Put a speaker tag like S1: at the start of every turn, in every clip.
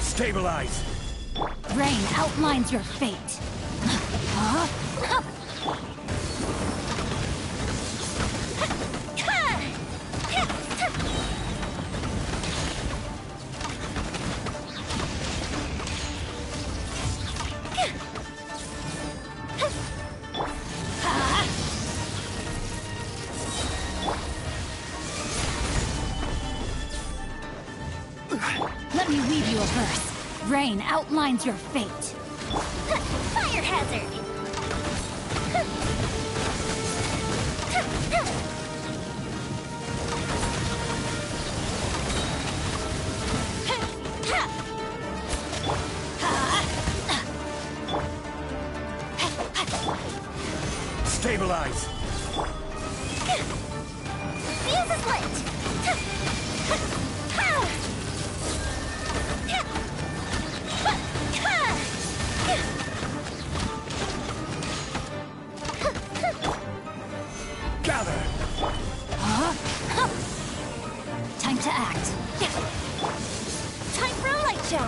S1: Stabilize!
S2: Rain outlines your fate. Huh? Let me weave you a verse. Rain outlines your fate.
S3: Fire hazard!
S1: Stabilize!
S3: Fuse is lit!
S1: Gather!
S2: Huh? Time to act.
S3: Time for a light show!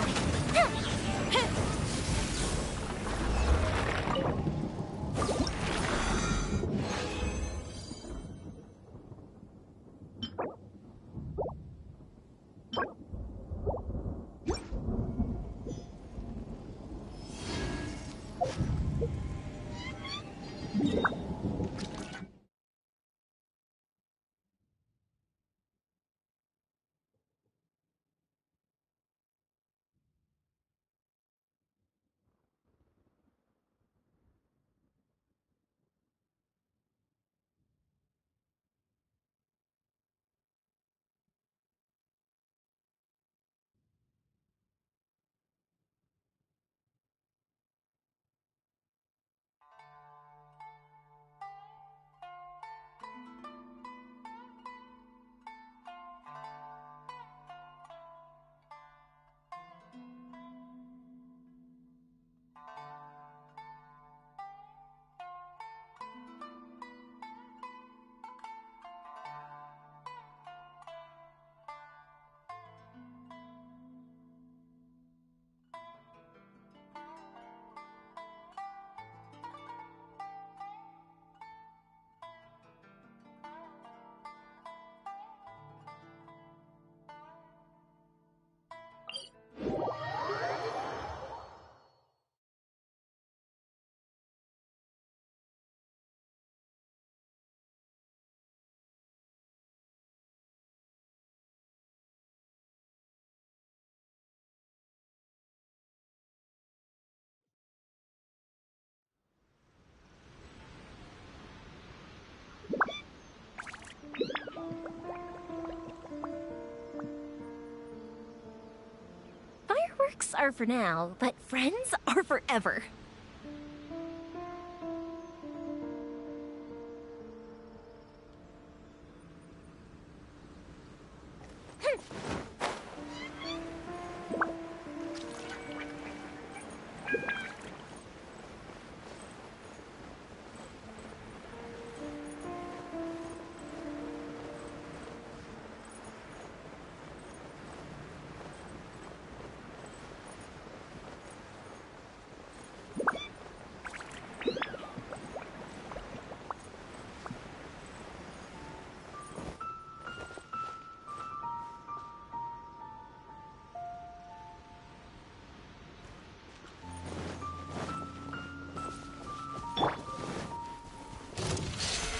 S3: Fireworks are for now, but friends are forever.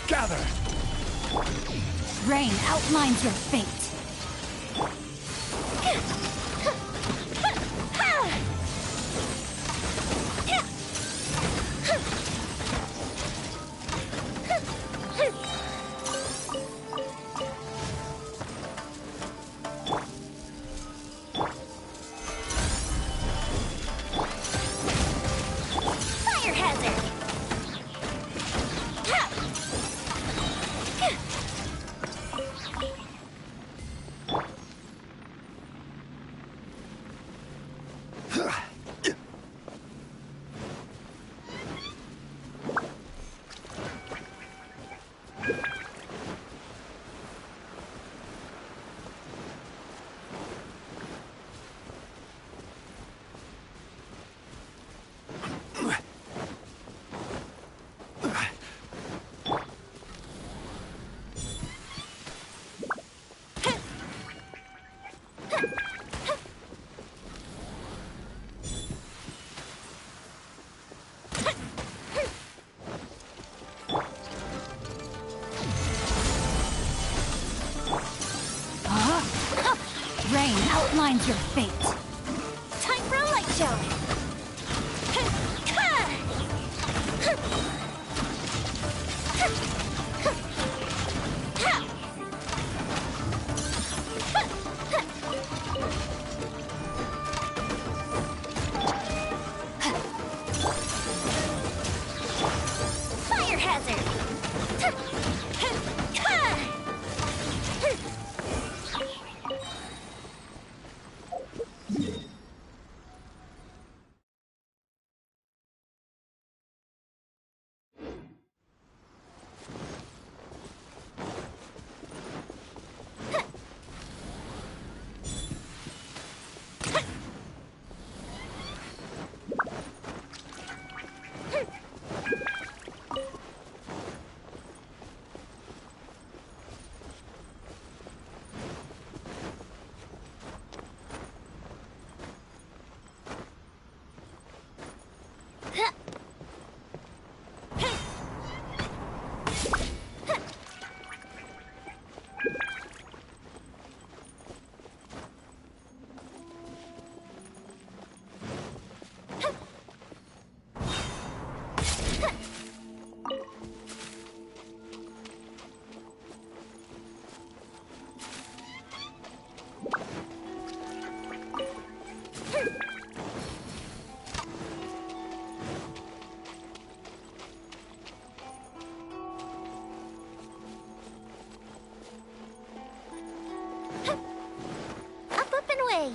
S1: Gather!
S2: Rain outlines your fate. outlines your fate.
S3: Time for a light show. Fire hazard. Up and away.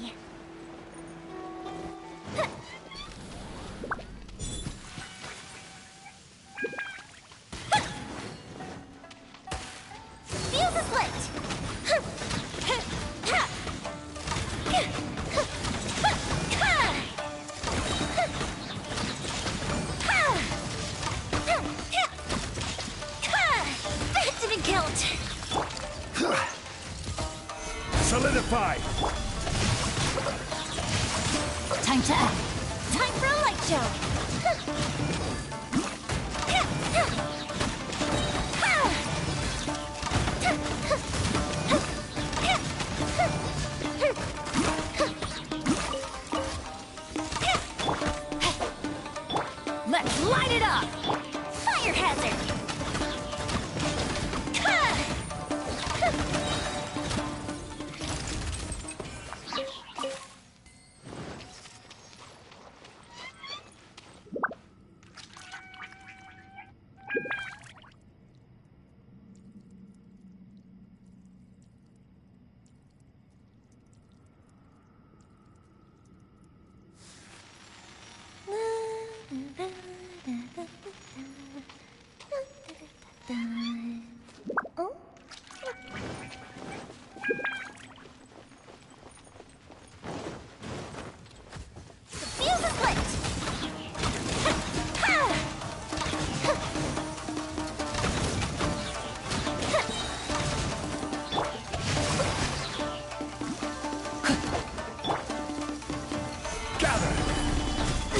S3: Fuse is lit. That didn't count.
S1: Solidified!
S2: Time to act.
S3: Time for a light show.
S2: Let's light it up!
S3: Fire hazard. Oh? The fuse is lit!
S1: Gather!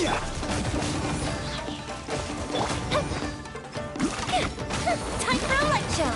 S1: Yeah.
S3: Time for a light show!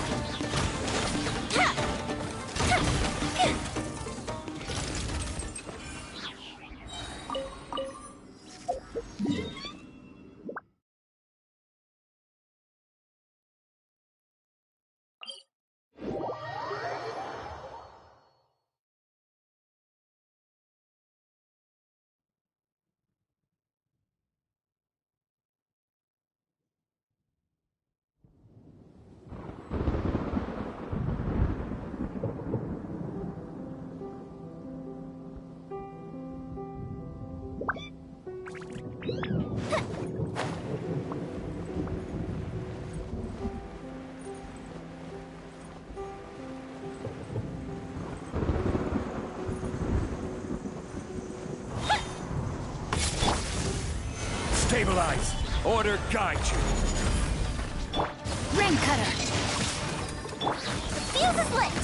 S1: Stabilize! Order guide you!
S2: Rain cutter!
S3: Fuse is lit!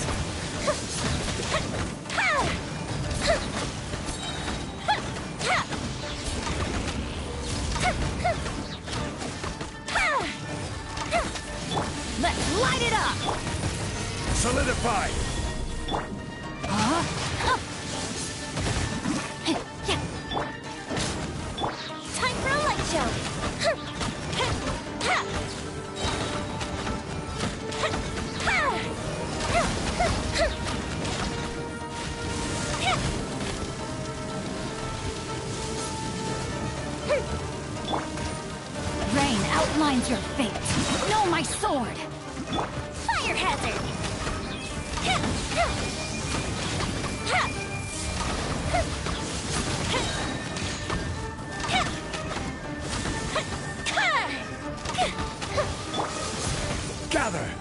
S2: Let's light it up!
S1: Solidified!
S2: Huh? outlines your fate. Know my sword!
S3: Fire hazard!
S1: Gather!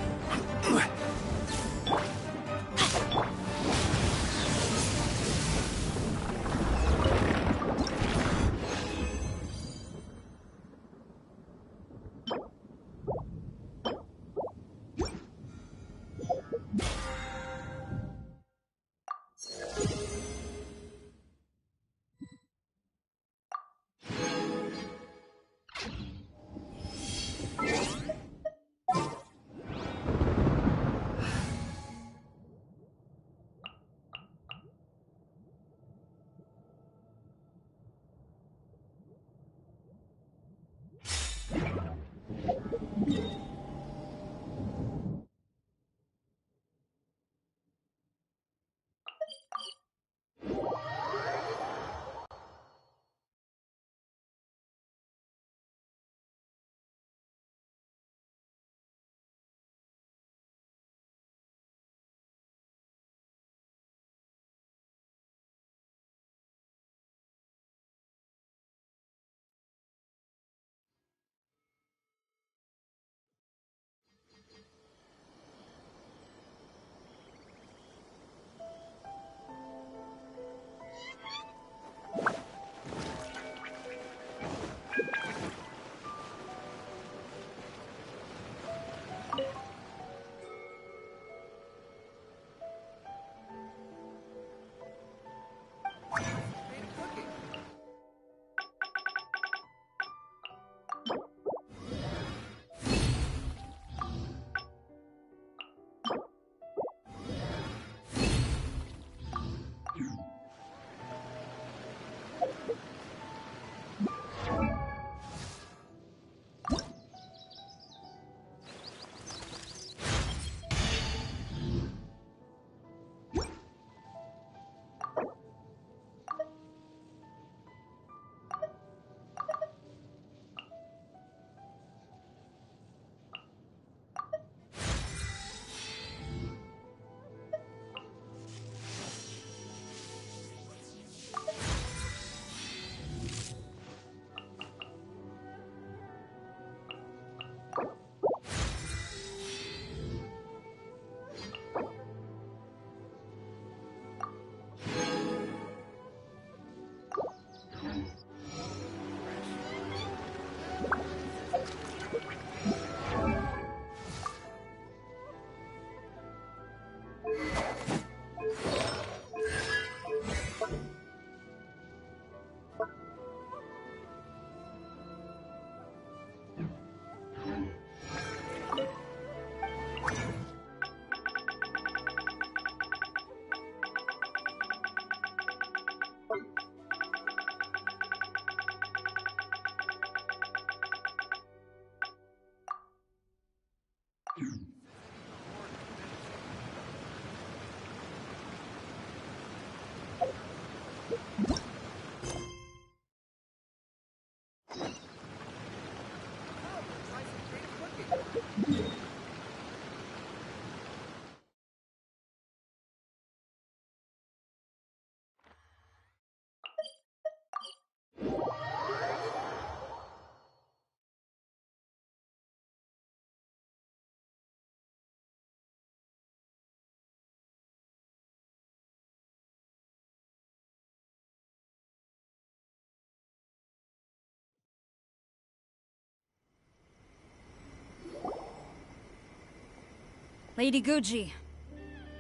S2: Lady Guji,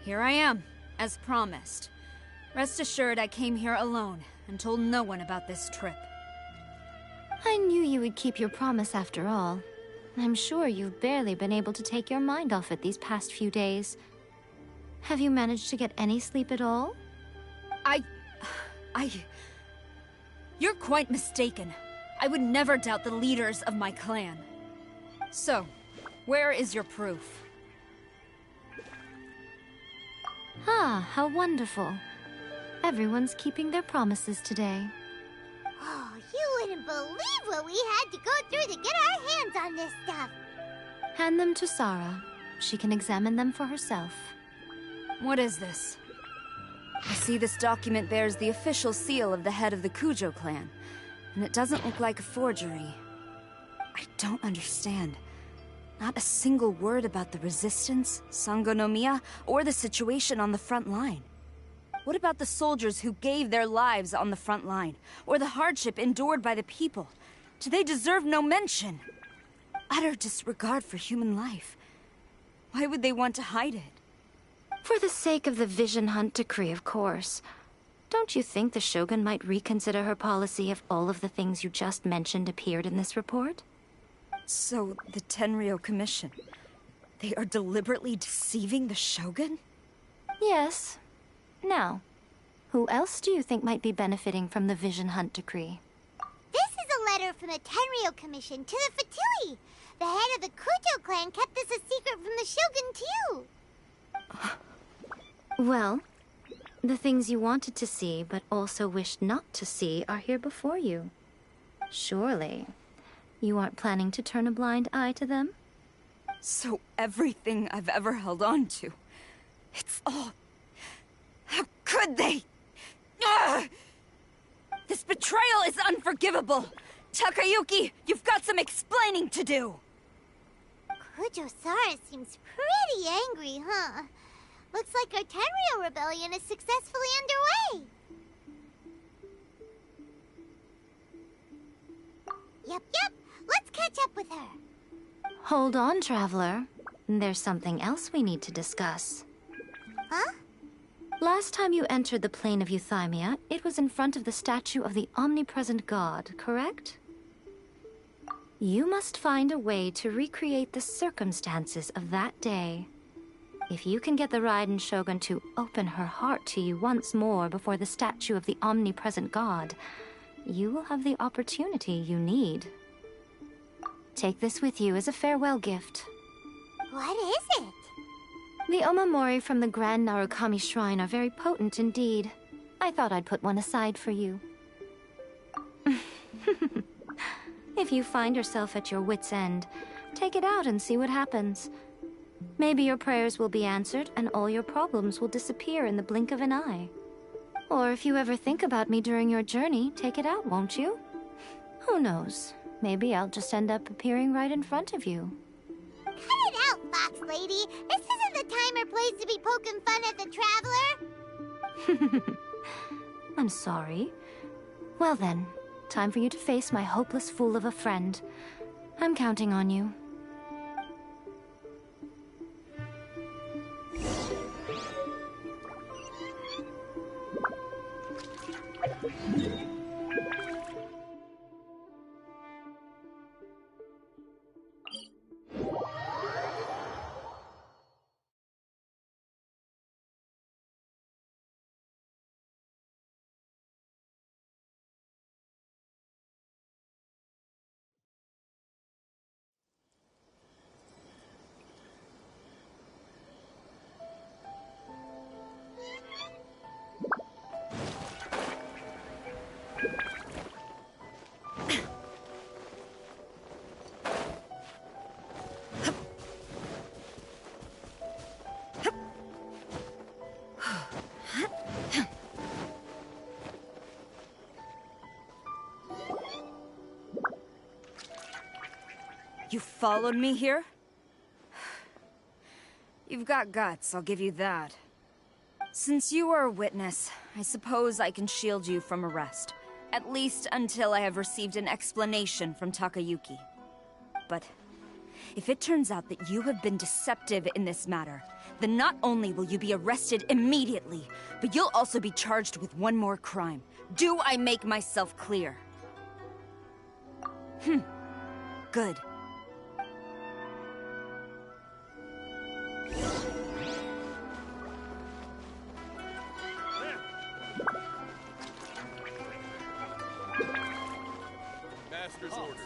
S2: here I am, as promised. Rest assured I came here alone and told no one about this trip.
S4: I knew you would keep your promise after all. I'm sure you've barely been able to take your mind off it these past few days. Have you managed to get any sleep at all?
S2: You're quite mistaken. I would never doubt the leaders of my clan. So, where is your proof?
S4: Ah, how wonderful. Everyone's keeping their promises today.
S3: Oh, you couldn't believe what we had to go through to get our hands on this stuff.
S4: Hand them to Sarah. She can examine them for herself.
S2: What is this? I see this document bears the official seal of the head of the Kujo clan, and it doesn't look like a forgery. I don't understand. Not a single word about the resistance, Sangonomiya, or the situation on the front line. What about the soldiers who gave their lives on the front line, or the hardship endured by the people? Do they deserve no mention? Utter disregard for human life. Why would they want to hide it?
S4: For the sake of the Vision Hunt decree, of course. Don't you think the Shogun might reconsider her policy if all of the things you just mentioned appeared in this report?
S2: So, the Tenryou Commission, they are deliberately deceiving the Shogun?
S4: Yes. Now, who else do you think might be benefiting from the Vision Hunt decree?
S3: This is a letter from the Tenryou Commission to the Fatui. The head of the Kujo clan kept this a secret from the Shogun, too.
S4: Well, the things you wanted to see but also wished not to see are here before you. Surely, you aren't planning to turn a blind eye to them?
S2: So everything I've ever held on to, it's all... How could they? Ugh! This betrayal is unforgivable! Takayuki, you've got some explaining to do!
S3: Kujo Sara seems pretty angry, huh? Looks like our Tenryou rebellion is successfully underway. Yep. Let's catch up with her.
S4: Hold on, Traveler. There's something else we need to discuss.
S3: Huh?
S4: Last time you entered the plane of Euthymia, it was in front of the statue of the omnipresent god, correct? You must find a way to recreate the circumstances of that day. If you can get the Raiden Shogun to open her heart to you once more before the statue of the omnipresent god, you will have the opportunity you need. Take this with you as a farewell gift.
S3: What is it?
S4: The omamori from the Grand Narukami Shrine are very potent indeed. I thought I'd put one aside for you. If you find yourself at your wit's end, take it out and see what happens. Maybe your prayers will be answered and all your problems will disappear in the blink of an eye. Or if you ever think about me during your journey, take it out, won't you? Who knows? Maybe I'll just end up appearing right in front of you.
S3: Cut it out, Fox Lady. This isn't the time or place to be poking fun at the Traveler.
S4: I'm sorry. Well then, time for you to face my hopeless fool of a friend. I'm counting on you.
S2: You followed me here? You've got guts, I'll give you that. Since you are a witness, I suppose I can shield you from arrest. At least until I have received an explanation from Takayuki. But if it turns out that you have been deceptive in this matter, then not only will you be arrested immediately, but you'll also be charged with one more crime. Do I make myself clear? Good.
S1: Master's orders.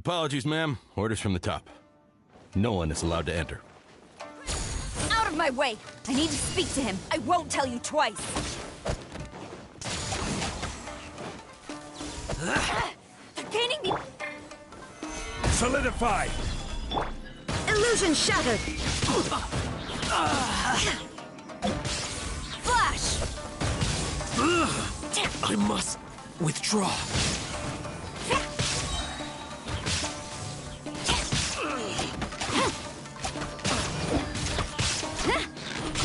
S5: Apologies, ma'am. Orders from the top. No one is allowed to enter.
S2: Out of my way! I need to speak to him. I won't tell you twice. They're gaining the...
S6: Solidify!
S2: Illusion shattered! Flash!
S6: I must withdraw.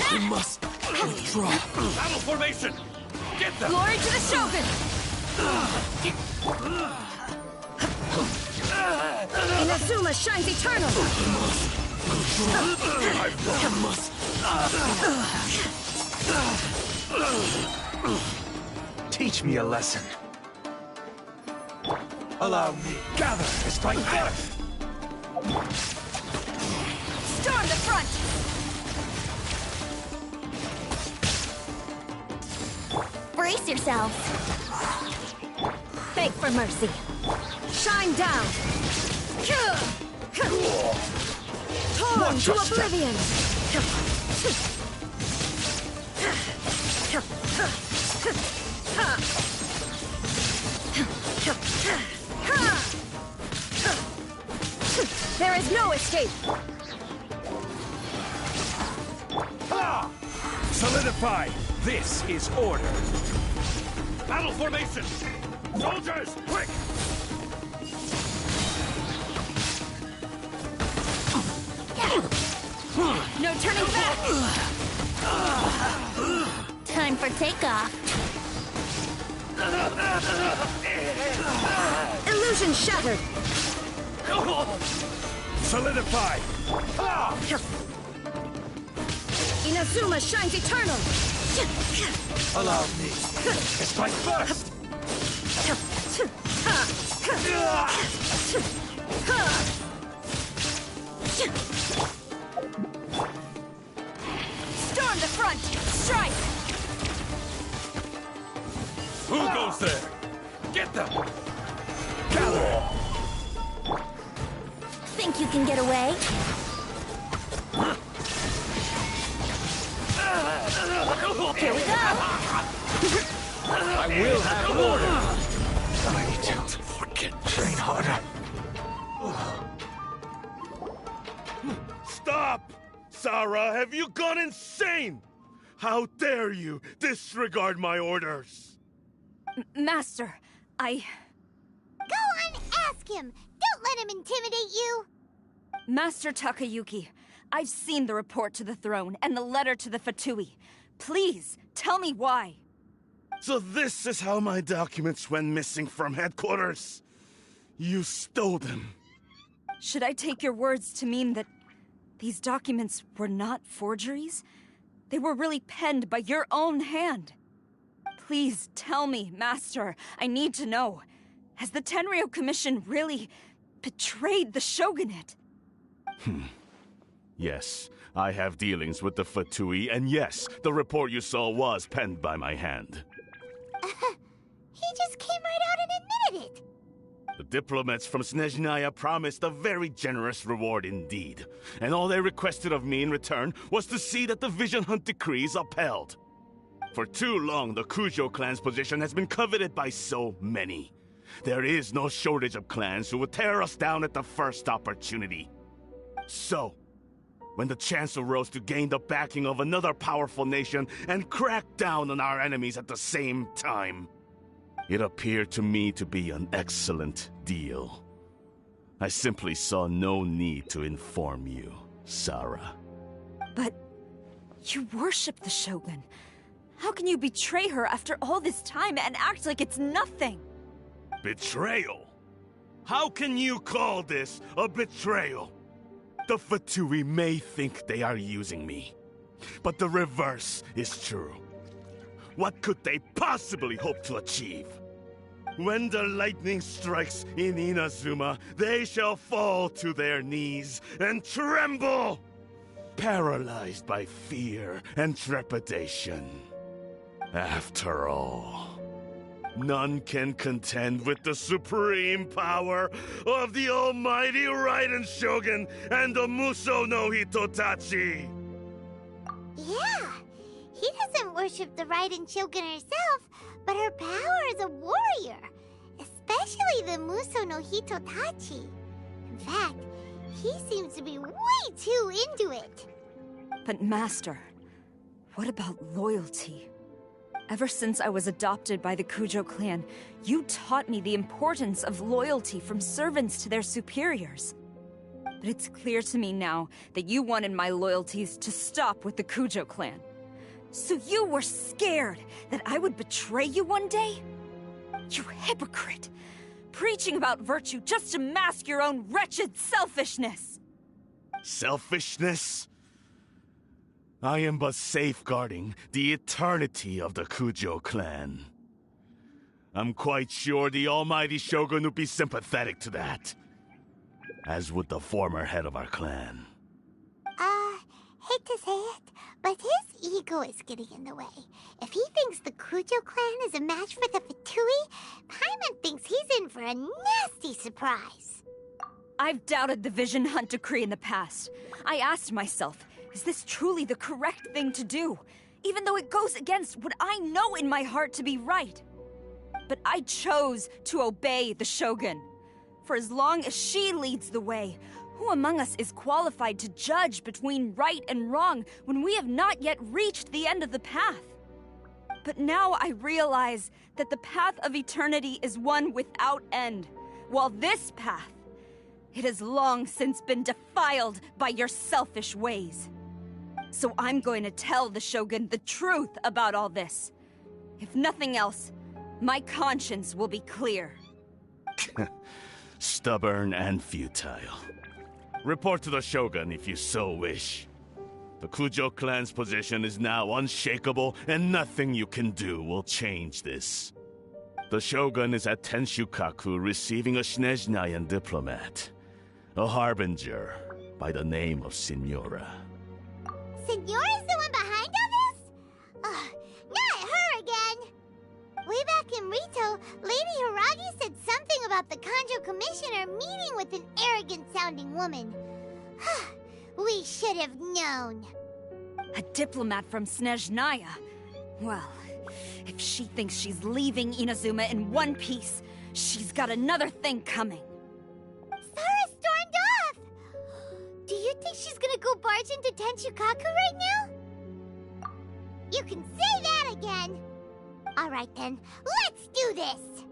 S6: I must withdraw.
S1: Battle formation! Get them!
S2: Glory to the Shogun! Inazuma shines eternal!
S6: Teach me a lesson. Allow me. Gather and strike first.
S2: Storm the front!
S3: Brace yourselves.
S2: Beg for mercy. Shine down! Torn to oblivion! There is no escape!
S6: Solidify! This is order.
S1: Battle formation! Soldiers, quick!
S2: No turning back!
S3: Time for takeoff.
S2: Illusion shattered!
S6: Solidify!
S2: Inazuma shines eternal!
S6: Allow me. Strike first.
S2: Storm the front! Strike!
S1: Who goes there? Get them!
S6: Gather.
S3: Think you can get away? Here we go!
S5: I will have order!
S6: I need to train harder.
S1: Stop! Sarah, have you gone insane? How dare you disregard my orders?
S2: Master, I...
S3: Go on, ask him! Don't let him intimidate you!
S2: Master Takayuki, I've seen the report to the throne and the letter to the Fatui. Please, tell me why.
S1: So this is how my documents went missing from headquarters? You stole them.
S2: Should I take your words to mean that these documents were not forgeries? They were really penned by your own hand. Please tell me, Master. I need to know. Has the Tenryou Commission really betrayed the Shogunate?
S1: Yes, I have dealings with the Fatui, and yes, the report you saw was penned by my hand.
S3: He just came right out and admitted it!
S1: The diplomats from Snezhnaya promised a very generous reward indeed, and all they requested of me in return was to see that the Vision Hunt decree is upheld. For too long, the Kujo clan's position has been coveted by so many. There is no shortage of clans who would tear us down at the first opportunity. So, when the chance arose to gain the backing of another powerful nation and crack down on our enemies at the same time, it appeared to me to be an excellent deal. I simply saw no need to inform you, Sarah.
S2: But you worship the Shogun. How can you betray her after all this time and act like it's nothing?
S1: Betrayal? How can you call this a betrayal? The Fatui may think they are using me, but the reverse is true. What could they possibly hope to achieve? When the lightning strikes in Inazuma, they shall fall to their knees and tremble, paralyzed by fear and trepidation. After all, None can contend with the supreme power of the almighty Raiden Shogun and the Muso no Hitotachi!
S3: Yeah, he doesn't worship the Raiden Shogun herself, but her power as a warrior, especially the Muso no Hitotachi. In fact, he seems to be way too into it.
S2: But Master, what about loyalty? Ever since I was adopted by the Kujo clan, you taught me the importance of loyalty from servants to their superiors. But it's clear to me now that you wanted my loyalties to stop with the Kujo clan. So you were scared that I would betray you one day? You hypocrite! Preaching about virtue just to mask your own wretched selfishness!
S1: Selfishness? I am but safeguarding the eternity of the Kujo clan. I'm quite sure the almighty Shogun would be sympathetic to that. As would the former head of our clan.
S3: Hate to say it, but his ego is getting in the way. If he thinks the Kujo clan is a match for the Fatui, Paimon thinks he's in for a nasty surprise.
S2: I've doubted the Vision Hunt decree in the past. I asked myself, is this truly the correct thing to do? Even though it goes against what I know in my heart to be right. But I chose to obey the Shogun. For as long as she leads the way, who among us is qualified to judge between right and wrong when we have not yet reached the end of the path? But now I realize that the path of eternity is one without end, while this path, it has long since been defiled by your selfish ways. So I'm going to tell the Shogun the truth about all this. If nothing else, my conscience will be clear.
S1: Stubborn and futile. Report to the Shogun if you so wish. The Kujo clan's position is now unshakable, and nothing you can do will change this. The Shogun is at Tenshukaku receiving a Snezhnayan diplomat, a harbinger by the name of Signora.
S3: Signora's the one behind all this? Not her again! Way back in Rito, Lady Hiragi said something about the Kanjo Commissioner meeting with an arrogant-sounding woman. We should have known.
S2: A diplomat from Snezhnaya? Well, if she thinks she's leaving Inazuma in one piece, she's got another thing coming.
S3: Sara stormed off! Do you think she's gonna go barge into Tenshukaku right now? You can say that again! Alright then, let's do this!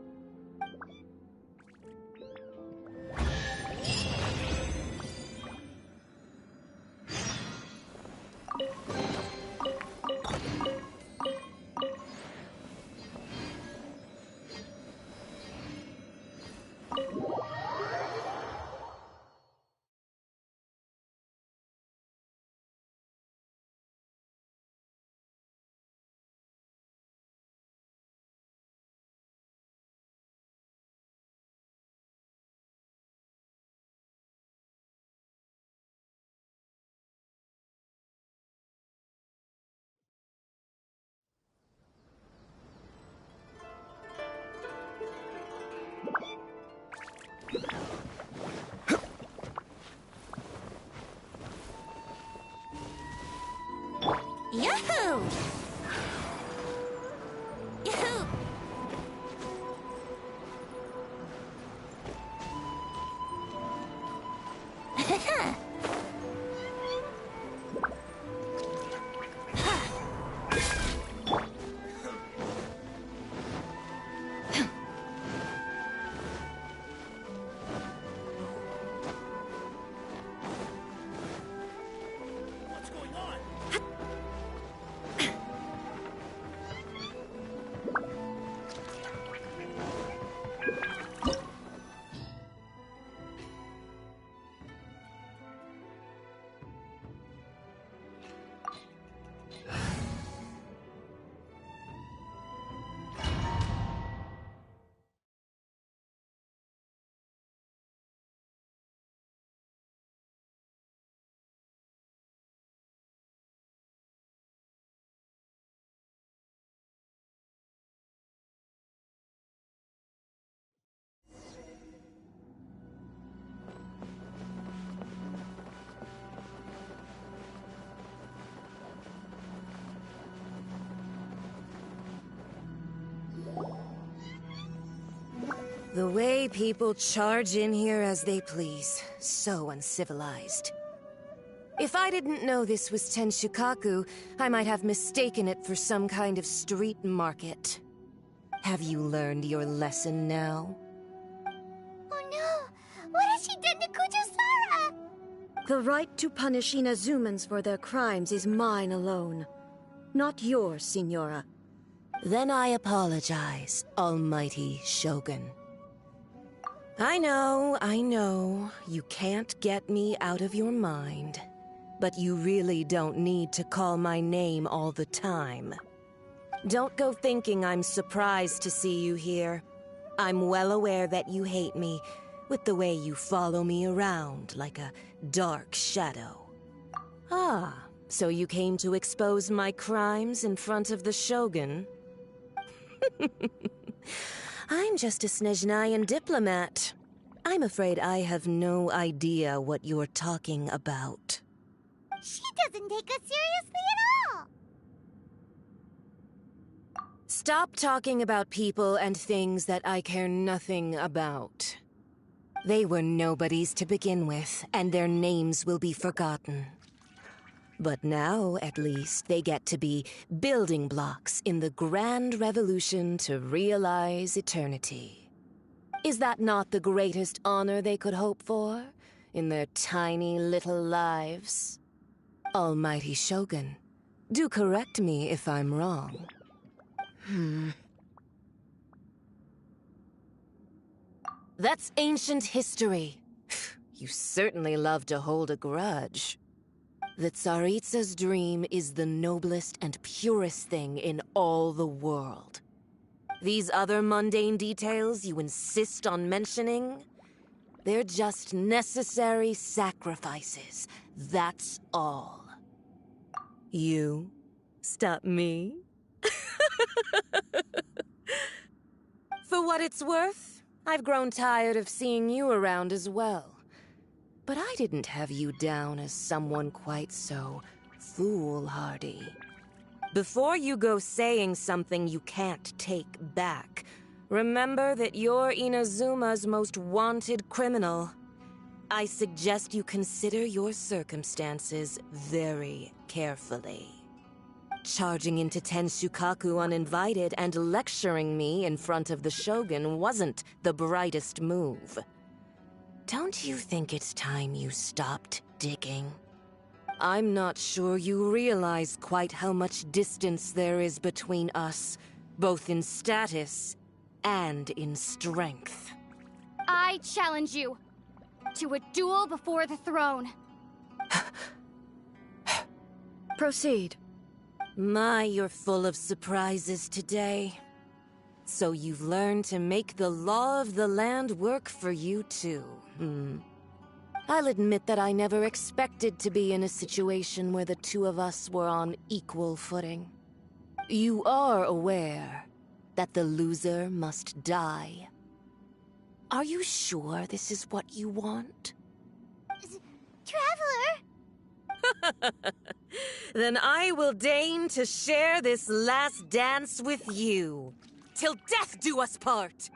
S3: Yahoo! Yahoo!
S7: The way people charge in here as they please. So uncivilized. If I didn't know this was Tenshukaku, I might have mistaken it for some kind of street market. Have you learned your lesson now?
S3: Oh no! What has she done to Kujusara?
S8: The right to punish Inazumans for their crimes is mine alone. Not yours, Signora.
S7: Then I apologize, Almighty Shogun. I know, you can't get me out of your mind. But you really don't need to call my name all the time. Don't go thinking I'm surprised to see you here. I'm well aware that you hate me, with the way you follow me around like a dark shadow. Ah, so you came to expose my crimes in front of the Shogun? I'm just a Snezhnayan diplomat. I'm afraid I have no idea what you're talking about.
S3: She doesn't take us seriously at all!
S7: Stop talking about people and things that I care nothing about. They were nobodies to begin with, and their names will be forgotten. But now, at least, they get to be building blocks in the grand revolution to realize eternity. Is that not the greatest honor they could hope for in their tiny little lives? Almighty Shogun, do correct me if I'm wrong. That's ancient history. You certainly love to hold a grudge. The Tsaritsa's dream is the noblest and purest thing in all the world. These other mundane details you insist on mentioning, they're just necessary sacrifices. That's all. You stop me? For what it's worth, I've grown tired of seeing you around as well. But I didn't have you down as someone quite so foolhardy. Before you go saying something you can't take back, remember that you're Inazuma's most wanted criminal. I suggest you consider your circumstances very carefully. Charging into Tenshukaku uninvited and lecturing me in front of the Shogun wasn't the brightest move. Don't you think it's time you stopped digging? I'm not sure you realize quite how much distance there is between us, both in status and in strength.
S9: I challenge you to a duel before the throne.
S8: Proceed.
S7: My, you're full of surprises today. So you've learned to make the law of the land work for you too, I'll admit that I never expected to be in a situation where the two of us were on equal footing. You are aware that the loser must die. Are you sure this is what you want?
S3: Traveler!
S7: Then I will deign to share this last dance with you. Till death do us part!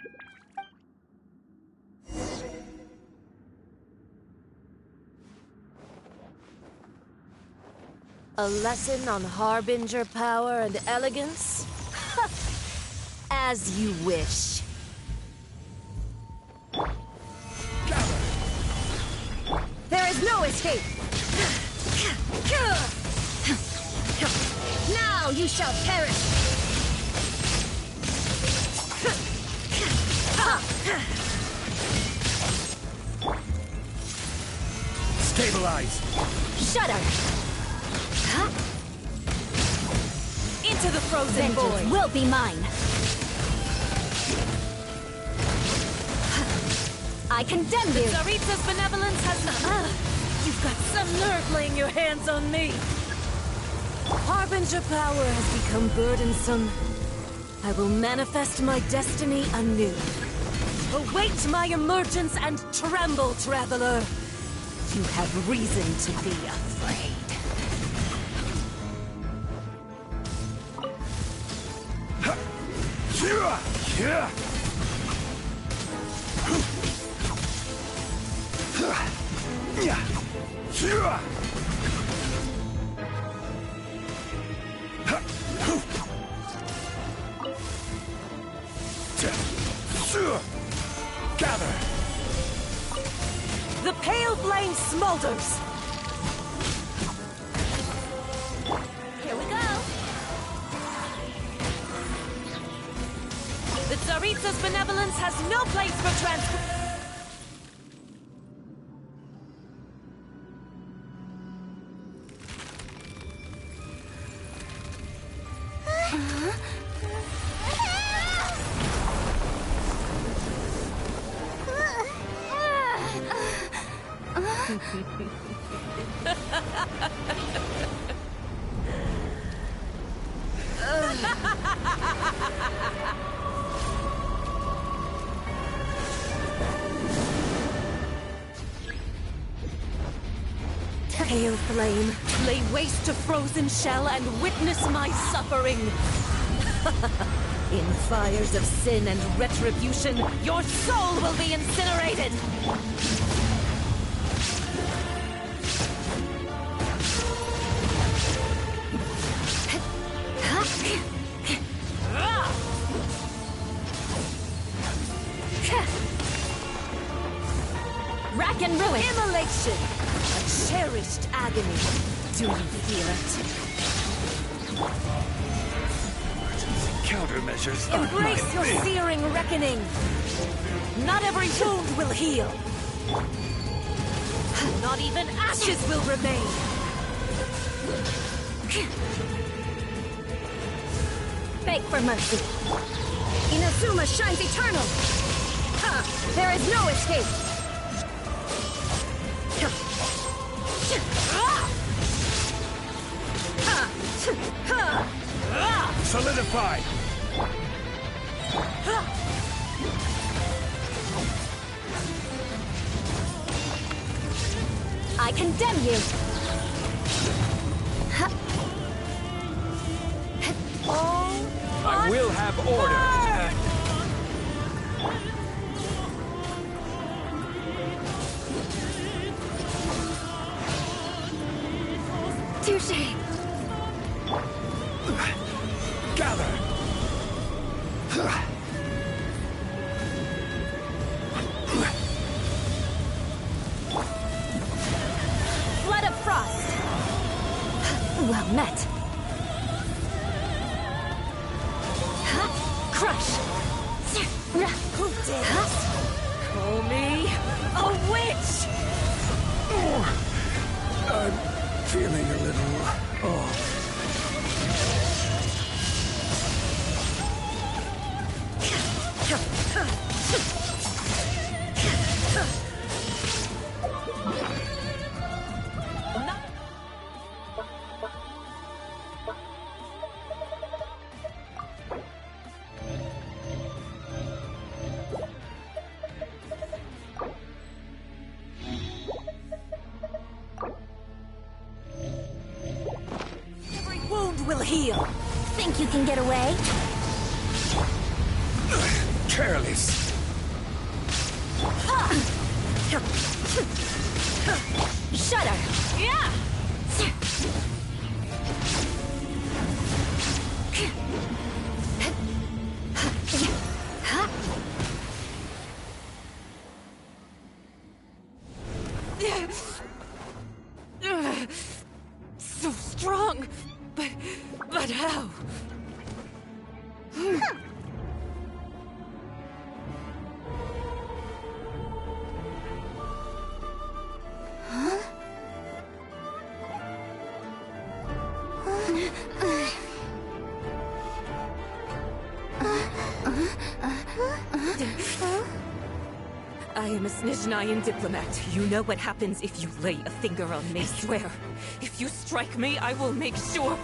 S7: A lesson on Harbinger power and elegance? As you wish.
S8: There is no escape! Now you shall perish!
S6: Stabilize!
S8: Shudder! Into the frozen void!
S2: Will be mine. I condemn you.
S7: Tsaritsa's benevolence has... You've got some nerve laying your hands on me. Harbinger power has become burdensome. I will manifest my destiny anew. Await my emergence and tremble, traveler. You have reason to be afraid.
S6: Gather!
S8: The pale flame smolders!
S9: Here we go!
S8: The Tsaritsa's benevolence has no place for trans- Pale flame, lay waste to frozen shell and witness my suffering. In fires of sin and retribution, your soul will be incinerated!
S9: Rack and ruin!
S8: Immolation! A cherished agony. Do you feel it?
S6: Countermeasures aren't my
S8: Embrace your
S6: thing.
S8: searing reckoning! Not every wound will heal! Not even ashes will remain!
S9: Beg for mercy!
S8: Inazuma shines eternal!
S9: There is no escape!
S6: Solidify!
S9: I condemn you!
S6: I will have order!
S9: Touché!
S6: Gather!
S9: Flood of frost! Well met! Crush!
S8: Who dares? Call me a witch!
S6: I'm feeling a little off.
S8: Every wound will heal!
S9: Think you can get away?
S6: Careless.
S9: Shudder! Yeah!
S8: So strong! But how? I am a Snezhnayan diplomat. You know what happens if you lay a finger on me. I swear, if you strike me, I will make sure...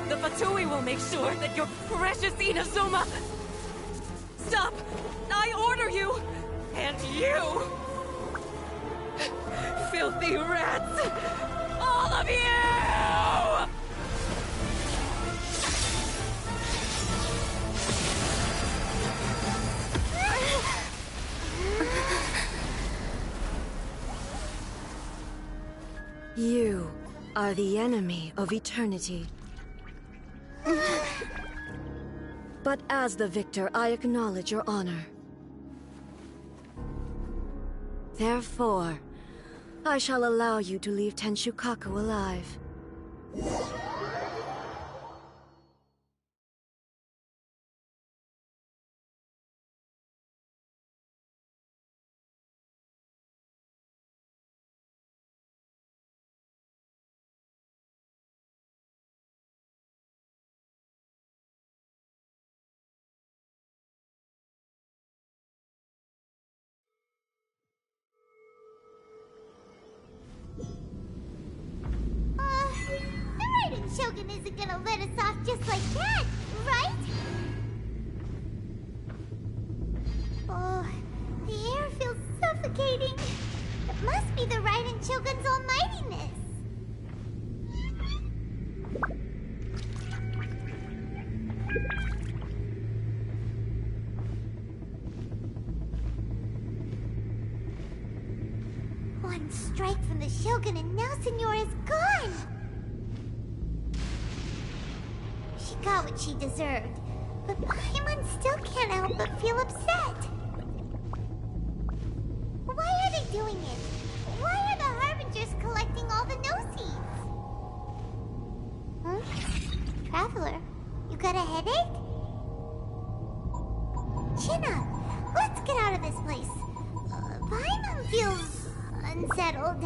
S8: The Fatui will make sure that your precious Inazuma... Stop! I order you! And you! Filthy rats! All of you!
S7: You are the enemy of eternity. But as the victor, I acknowledge your honor. Therefore, I shall allow you to leave Tenshukaku alive.
S3: The Raiden Shogun isn't gonna let us off just like that, right? Oh, the air feels suffocating. It must be the Raiden Shogun's almightiness. One strike from the Shogun and now Senora's gone! She got what she deserved, but Paimon still can't help but feel upset. Why are they doing it? Why are the Harbingers collecting all the no-seeds? Huh? Traveler, you got a headache? Chin up! Let's get out of this place. Paimon feels unsettled.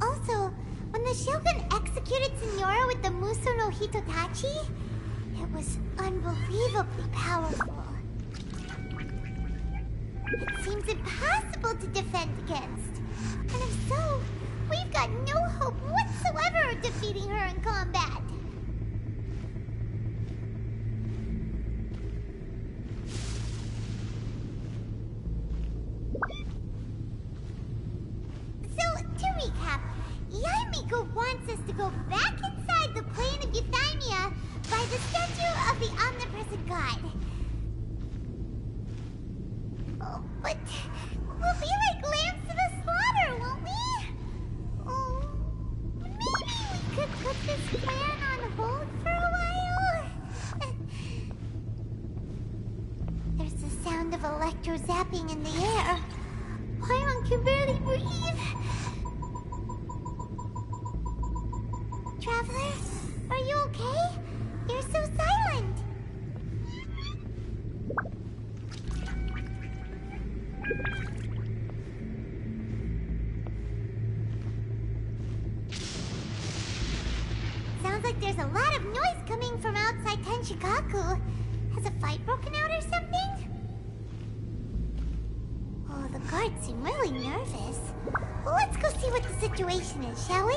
S3: Also, when the Shogun executed Senora with the Muso no Hitotachi, it was unbelievably powerful. It seems impossible to defend against. And if so, we've got no hope whatsoever of defeating her in combat. So, to recap, Yaimiko wants us to go back inside the plane of Euthymia by the statue of the omnipresent god. Oh, but we'll be like lambs to the slaughter, won't we? Oh, maybe we could put this plan on hold for a while? There's the sound of electro-zapping in the air. Paimon can barely breathe. Traveler, are you okay? You're so silent. Sounds like there's a lot of noise coming from outside Tenshukaku. Has a fight broken out or something? Oh, the guards seem really nervous. Well, let's go see what the situation is, shall we?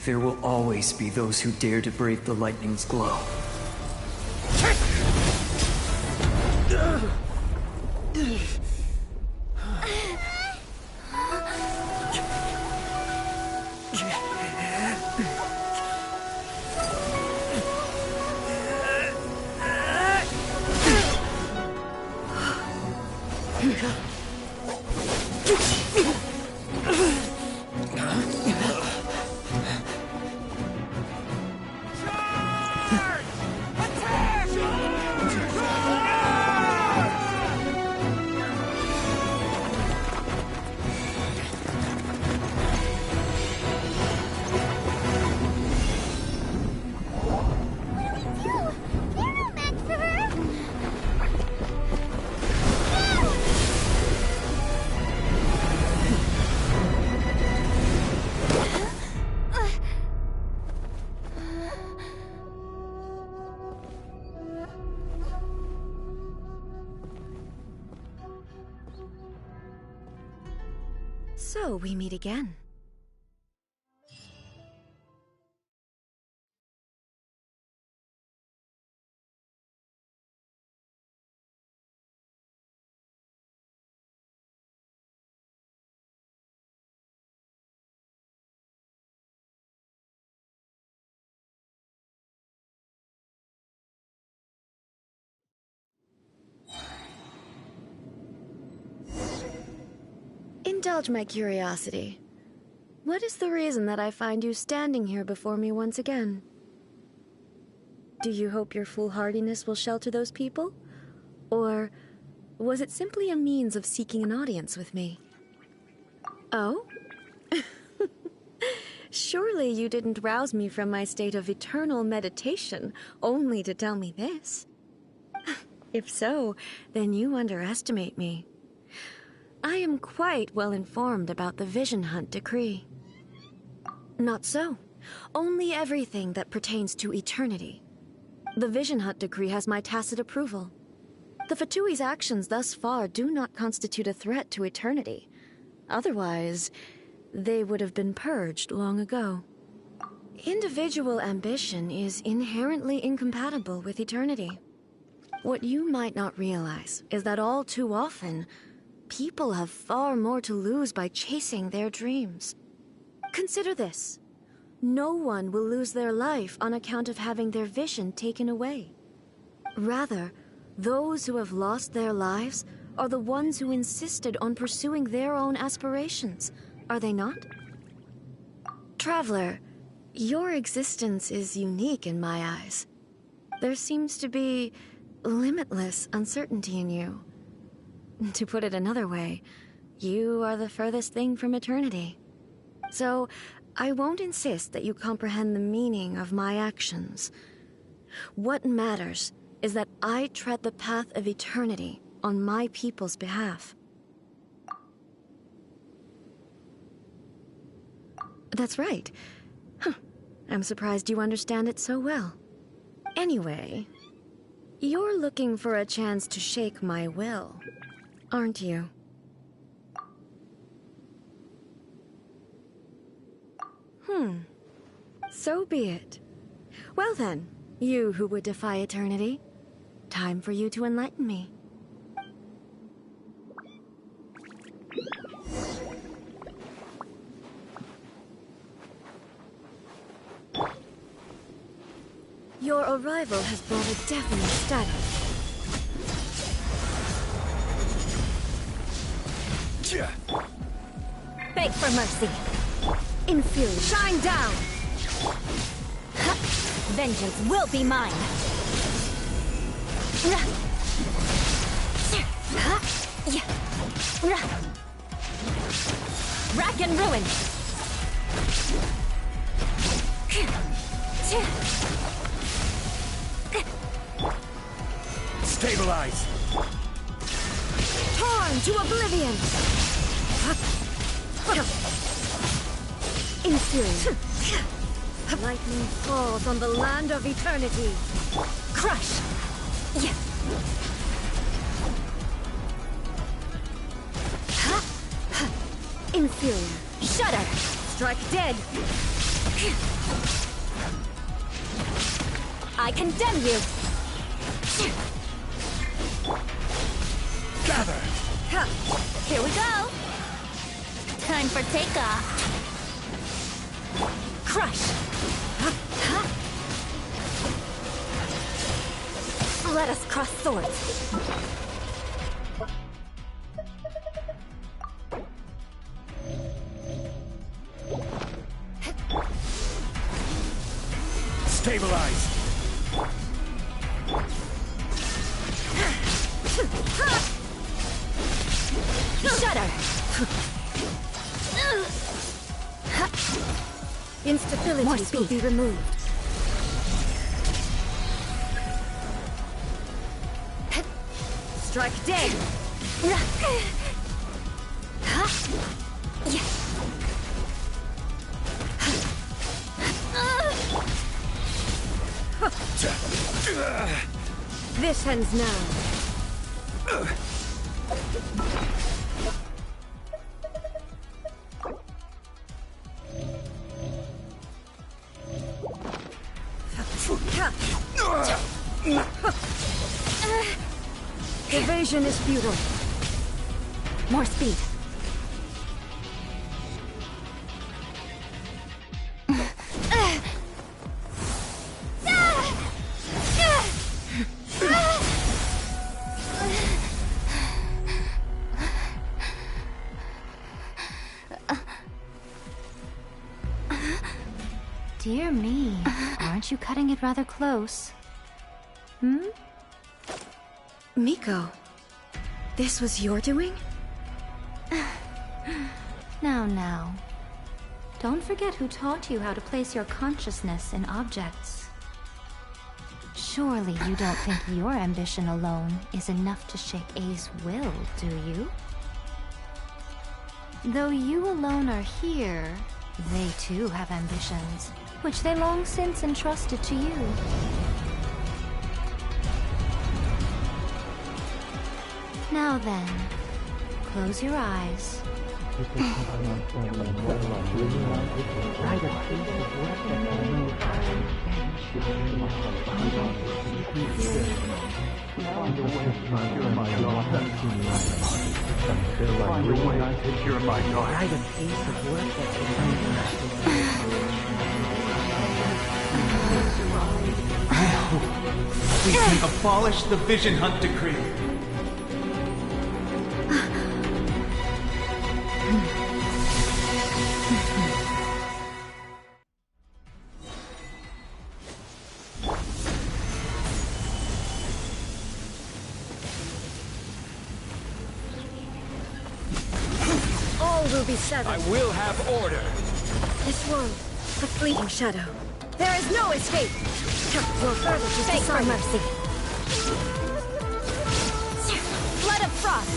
S6: There will always be those who dare to brave the lightning's glow.
S10: So we meet again. Indulge my curiosity. What is the reason that I find you standing here before me once again? Do you hope your foolhardiness will shelter those people? Or was it simply a means of seeking an audience with me? Oh? Surely you didn't rouse me from my state of eternal meditation only to tell me this. If so, then you underestimate me. I am quite well informed about the Vision Hunt decree. Not so. Only everything that pertains to eternity. The Vision Hunt decree has my tacit approval. The Fatui's actions thus far do not constitute a threat to eternity. Otherwise, they would have been purged long ago. Individual ambition is inherently incompatible with eternity. What you might not realize is that all too often, people have far more to lose by chasing their dreams. Consider this. No one will lose their life on account of having their vision taken away. Rather, those who have lost their lives are the ones who insisted on pursuing their own aspirations, are they not? Traveler, your existence is unique in my eyes. There seems to be limitless uncertainty in you. To put it another way, you are the furthest thing from eternity. So, I won't insist that you comprehend the meaning of my actions. What matters is that I tread the path of eternity on my people's behalf. That's right. Huh. I'm surprised you understand it so well. Anyway, you're looking for a chance to shake my will, aren't you? So be it. Well then, you who would defy eternity, time for you to enlighten me. Your arrival has brought a deafening static.
S9: Beg for mercy.
S10: Inferior.
S9: Shine down! Vengeance will be mine. Rack and ruin.
S1: Stabilize!
S10: Torn to oblivion! Inferior. Lightning falls on the land of eternity.
S9: Crush!
S10: Inferior.
S9: Shudder!
S10: Strike dead.
S9: I condemn you!
S1: Gather!
S9: Here we go! Time for takeoff! Crush! Let us cross swords!
S1: Stabilize!
S9: Shudder!
S10: Instabilities will be removed. Strike dead! This ends now. Evasion is futile.
S4: More speed. Dear me, aren't you cutting it rather close?
S10: Miko, this was your doing?
S4: Now. Don't forget who taught you how to place your consciousness in objects. Surely you don't think your ambition alone is enough to shake A's will, do you? Though you alone are here, they too have ambitions, which they long since entrusted to you. Now then, close your eyes.
S11: We can abolish the Vision Hunt Decree.
S10: All will be severed.
S11: I will have order.
S10: This world, a fleeting shadow. There is no escape. Your further to
S9: Beg for
S10: mercy.
S9: Blood of Frost!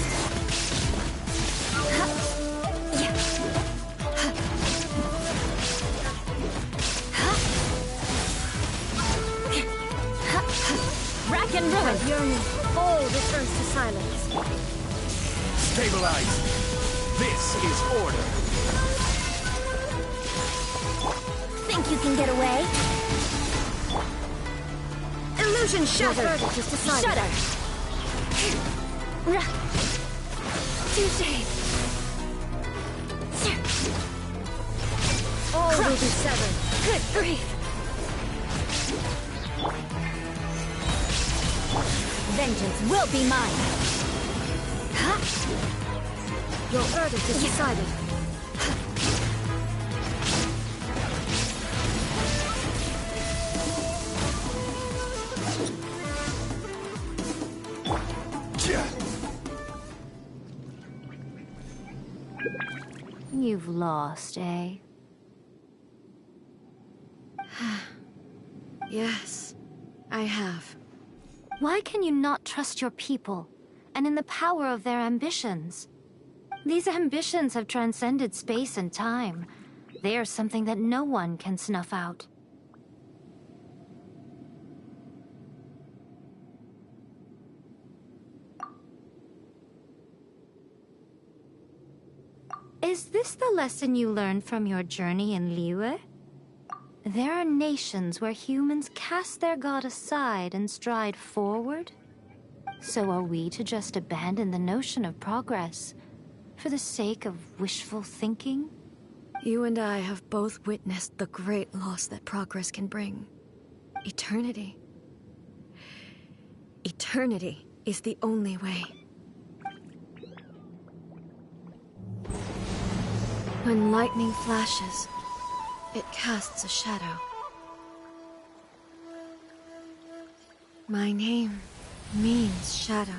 S9: Rack and ruin!
S10: Yearning, all returns to silence.
S11: Stabilize. This is order.
S9: Think you can get away?
S10: Illusion shattered. Just decided.
S9: Shudder! Touché!
S10: All will be severed.
S9: Good grief! Vengeance will be mine!
S10: Your verdict is decided.
S4: You've lost, eh?
S10: Yes, I have.
S4: Why can you not trust your people, and in the power of their ambitions? These ambitions have transcended space and time. They are something that no one can snuff out. Is this the lesson you learned from your journey in Liyue? There are nations where humans cast their god aside and stride forward. So are we to just abandon the notion of progress for the sake of wishful thinking?
S10: You and I have both witnessed the great loss that progress can bring. Eternity. Eternity is the only way. When lightning flashes, it casts a shadow. My name means shadow.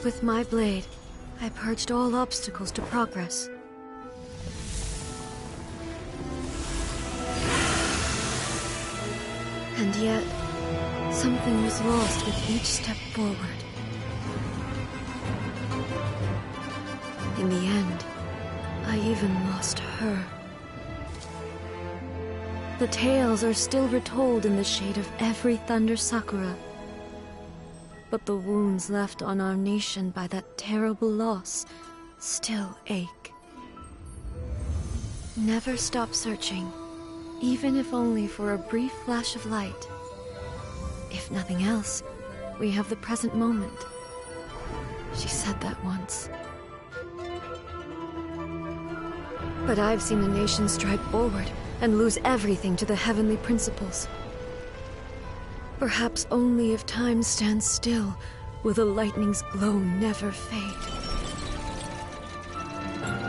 S10: With my blade, I purged all obstacles to progress. And yet, something was lost with each step forward. In the end, I even lost her. The tales are still retold in the shade of every Thunder Sakura. But the wounds left on our nation by that terrible loss still ache. Never stop searching, even if only for a brief flash of light. If nothing else, we have the present moment. She said that once. But I've seen a nation stride forward and lose everything to the heavenly principles. Perhaps only if time stands still will the lightning's glow never fade.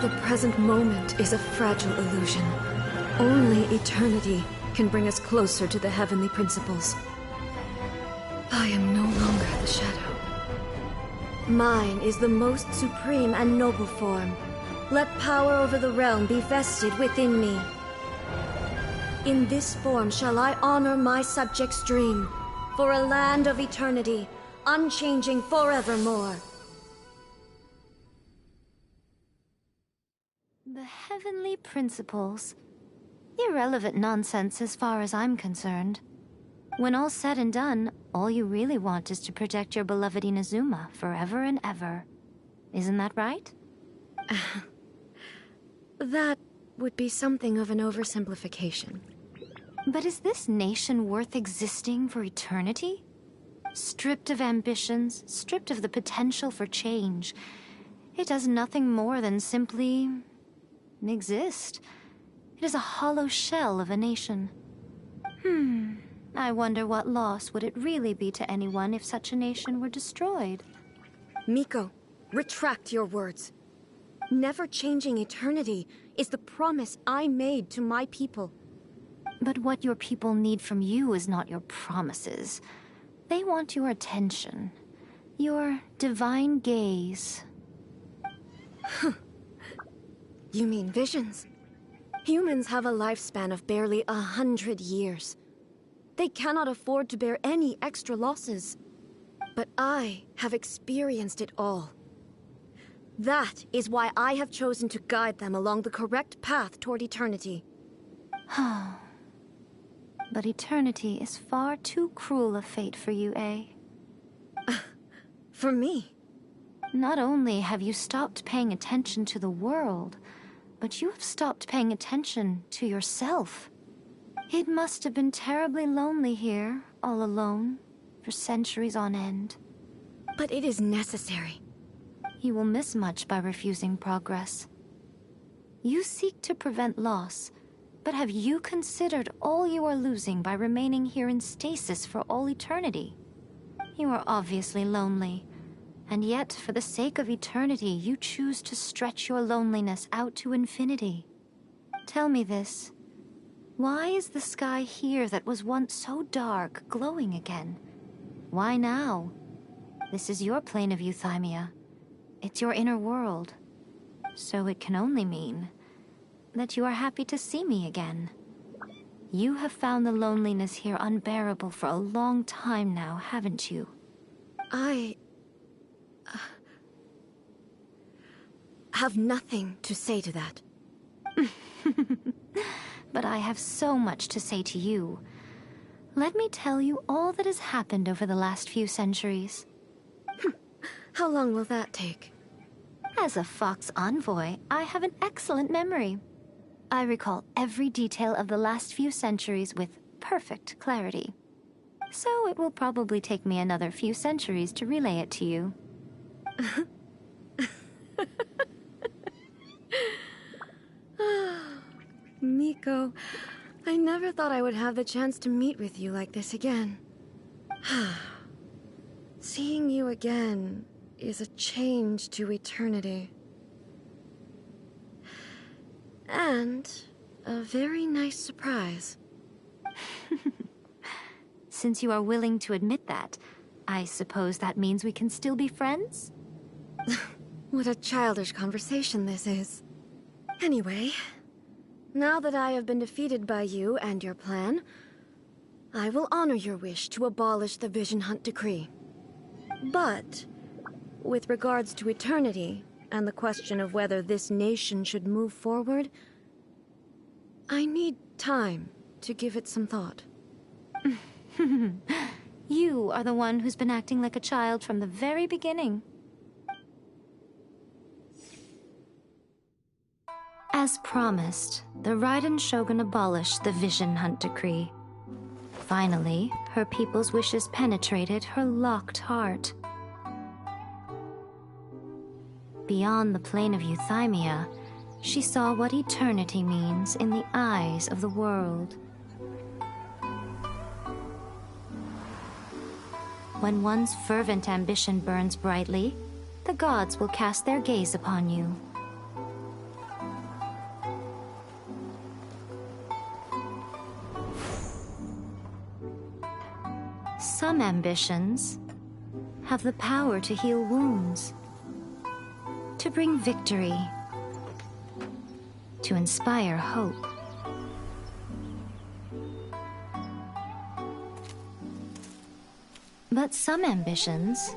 S10: The present moment is a fragile illusion. Only eternity can bring us closer to the heavenly principles. I am no longer the shadow. Mine is the most supreme and noble form. Let power over the realm be vested within me. In this form shall I honor my subjects' dream, for a land of eternity, unchanging forevermore.
S4: The heavenly principles. Irrelevant nonsense as far as I'm concerned. When all's said and done, all you really want is to protect your beloved Inazuma forever and ever. Isn't that right?
S10: That would be something of an oversimplification.
S4: But is this nation worth existing for eternity? Stripped of ambitions, stripped of the potential for change, it does nothing more than simply exist. It is a hollow shell of a nation. I wonder what loss would it really be to anyone if such a nation were destroyed?
S10: Miko, retract your words. Never changing eternity is the promise I made to my people.
S4: But what your people need from you is not your promises. They want your attention. Your divine gaze.
S10: You mean visions? Humans have a lifespan of barely 100 years. They cannot afford to bear any extra losses. But I have experienced it all. That is why I have chosen to guide them along the correct path toward eternity.
S4: But eternity is far too cruel a fate for you, eh?
S10: For me?
S4: Not only have you stopped paying attention to the world, but you have stopped paying attention to yourself. It must have been terribly lonely here, all alone, for centuries on end.
S10: But it is necessary.
S4: You will miss much by refusing progress. You seek to prevent loss, but have you considered all you are losing by remaining here in stasis for all eternity? You are obviously lonely, and yet for the sake of eternity you choose to stretch your loneliness out to infinity. Tell me this. Why is the sky here that was once so dark glowing again? Why now? This is your plane of euthymia. It's your inner world. So it can only mean that you are happy to see me again. You have found the loneliness here unbearable for a long time now, haven't you?
S10: I have nothing to say to that.
S4: But I have so much to say to you. Let me tell you all that has happened over the last few centuries.
S10: How long will that take?
S4: As a Fox envoy, I have an excellent memory. I recall every detail of the last few centuries with perfect clarity. So it will probably take me another few centuries to relay it to you.
S10: Miko, I never thought I would have the chance to meet with you like this again. Seeing you again is a change to eternity. And a very nice surprise.
S4: Since you are willing to admit that, I suppose that means we can still be friends?
S10: What a childish conversation this is. Anyway, now that I have been defeated by you and your plan, I will honor your wish to abolish the Vision Hunt Decree. But, with regards to eternity, and the question of whether this nation should move forward, I need time to give it some thought.
S4: You are the one who's been acting like a child from the very beginning. As promised, the Raiden Shogun abolished the Vision Hunt Decree. Finally, her people's wishes penetrated her locked heart. Beyond the plane of Euthymia, she saw what eternity means in the eyes of the world. When one's fervent ambition burns brightly, the gods will cast their gaze upon you. Some ambitions have the power to heal wounds, to bring victory, to inspire hope. But some ambitions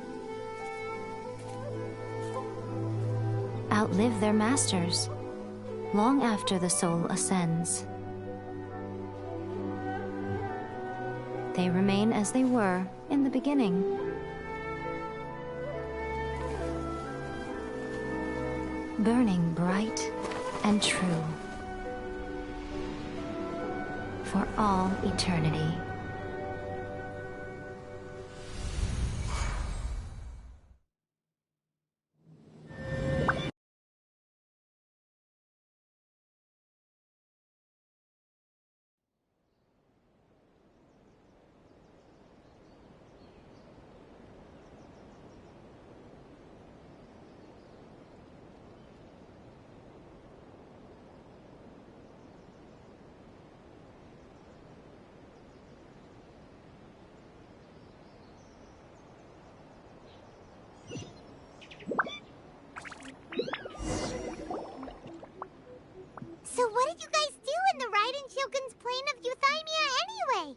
S4: outlive their masters long after the soul ascends. They remain as they were in the beginning. Burning bright and true for all eternity.
S3: So what did you guys do in the Raiden Shogun's plane of Euthymia anyway?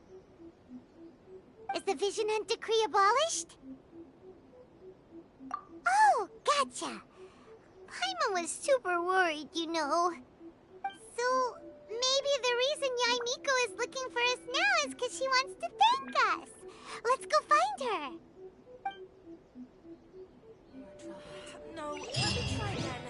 S3: Is the Vision Hunt Decree abolished? Oh, gotcha. Paimon was super worried, you know. So maybe the reason Yaimiko is looking for us now is because she wants to thank us. Let's go find her.
S12: No, let me try again.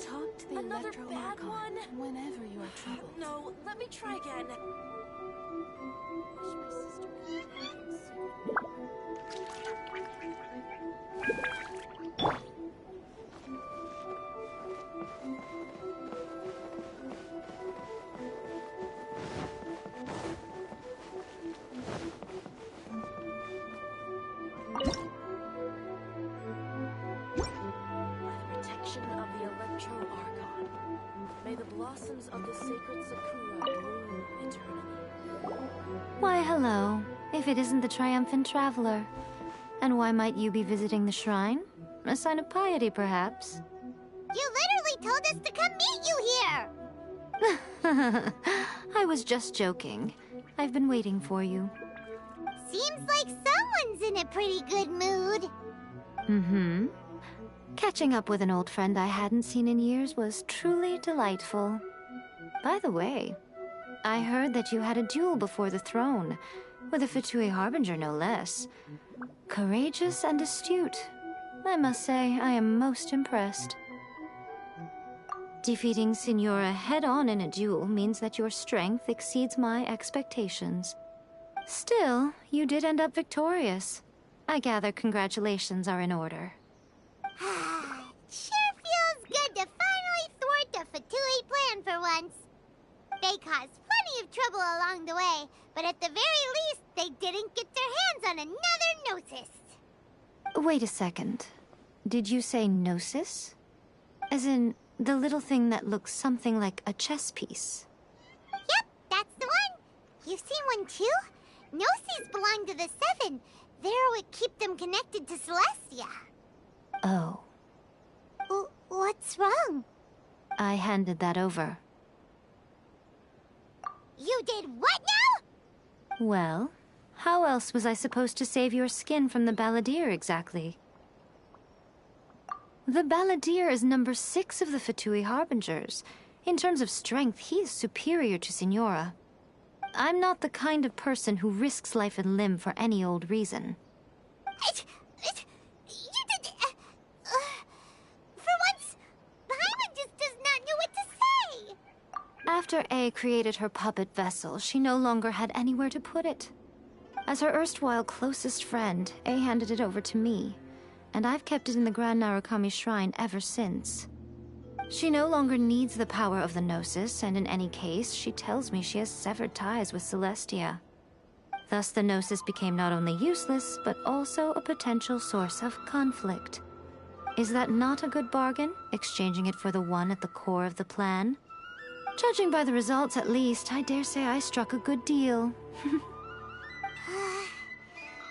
S13: Talk to the
S12: Another
S13: Electro
S12: bad
S13: Archon
S12: one?
S13: whenever you are troubled.
S12: No, let me try again. Wish my sister could of the Electro Archon. May the blossoms of the sacred Sakura bloom eternally.
S4: Why, hello, if it isn't the triumphant traveler. And why might you be visiting the shrine? A sign of piety, perhaps?
S3: You literally told us to come meet you here!
S4: I was just joking. I've been waiting for you.
S3: Seems like someone's in a pretty good mood.
S4: Mm-hmm. Catching up with an old friend I hadn't seen in years was truly delightful. By the way, I heard that you had a duel before the throne, with a Fatui Harbinger no less. Courageous and astute. I must say, I am most impressed. Defeating Signora head-on in a duel means that your strength exceeds my expectations. Still, you did end up victorious. I gather congratulations are in order.
S3: Sure feels good to finally thwart the Fatui plan for once. They caused plenty of trouble along the way, but at the very least, they didn't get their hands on another Gnosis.
S4: Wait a second. Did you say Gnosis? As in, the little thing that looks something like a chess piece?
S3: Yep, that's the one. You've seen one too? Gnosis belong to the Seven. They're what keep them connected to Celestia.
S4: Oh.
S3: What's wrong?
S4: I handed that over.
S3: You did what now?
S4: Well, How else was I supposed to save your skin from the Balladeer, exactly? The Balladeer is number 6 of the Fatui Harbingers. In terms of strength, he is superior to Signora. I'm not the kind of person who risks life and limb for any old reason.
S3: For once, Paimon just does not know what to say!
S4: After A created her puppet vessel, she no longer had anywhere to put it. As her erstwhile closest friend, A handed it over to me, and I've kept it in the Grand Narukami Shrine ever since. She no longer needs the power of the Gnosis, and in any case, she tells me she has severed ties with Celestia. Thus, the Gnosis became not only useless, but also a potential source of conflict. Is that not a good bargain, exchanging it for the one at the core of the plan? Judging by the results, at least, I dare say I struck a good deal.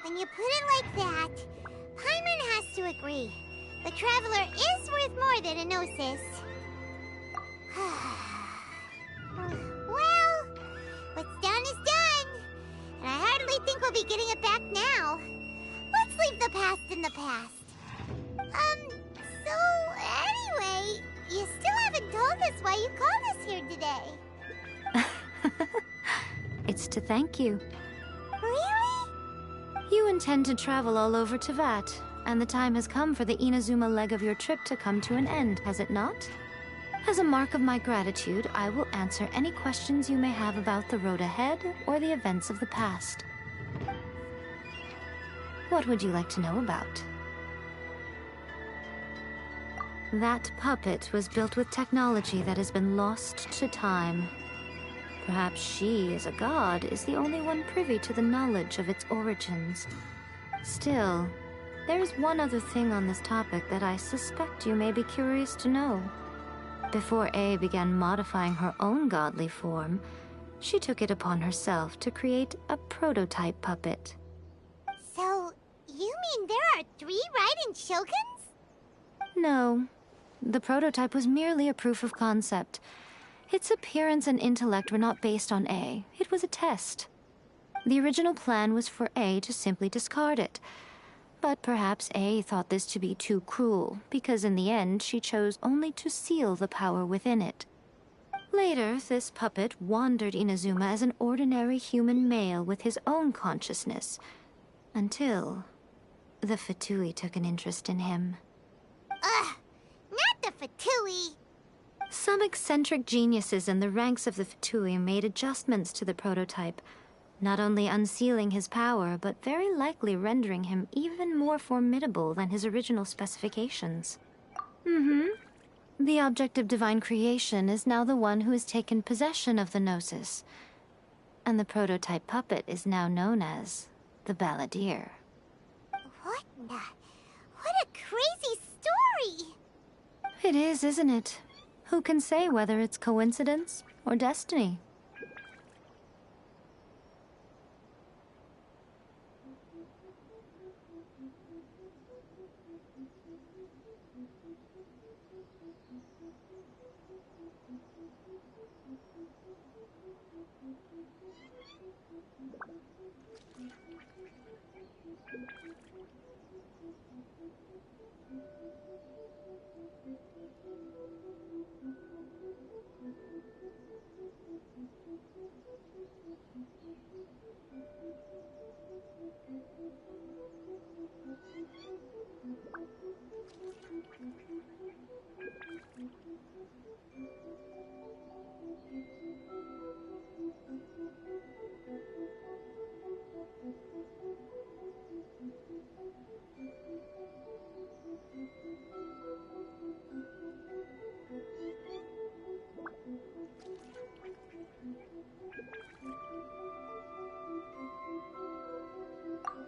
S3: When you put it like that, Paimon has to agree. The Traveler is worth more than a Gnosis. Well, what's done is done. And I hardly think we'll be getting it back now. Let's leave the past in the past. So anyway, you still haven't told us why you called us here today.
S4: It's to thank you.
S3: Really?
S4: You intend to travel all over Teyvat, and the time has come for the Inazuma leg of your trip to come to an end, has it not? As a mark of my gratitude, I will answer any questions you may have about the road ahead or the events of the past. What would you like to know about? That puppet was built with technology that has been lost to time. Perhaps she, as a god, is the only one privy to the knowledge of its origins. Still, there is one other thing on this topic that I suspect you may be curious to know. Before A began modifying her own godly form, she took it upon herself to create a prototype puppet.
S3: So, you mean there are 3 Raiden Shoguns?
S4: No. The prototype was merely a proof of concept. Its appearance and intellect were not based on A. It was a test. The original plan was for A to simply discard it. But perhaps A thought this to be too cruel, because in the end she chose only to seal the power within it. Later, this puppet wandered Inazuma as an ordinary human male with his own consciousness, until the Fatui took an interest in him.
S3: Ugh! Not the Fatui!
S4: Some eccentric geniuses in the ranks of the Fatui made adjustments to the prototype, not only unsealing his power, but very likely rendering him even more formidable than his original specifications. The object of divine creation is now the one who has taken possession of the Gnosis, and the prototype puppet is now known as the Balladeer.
S3: What a crazy story!
S4: It is, isn't it? Who can say whether it's coincidence or destiny?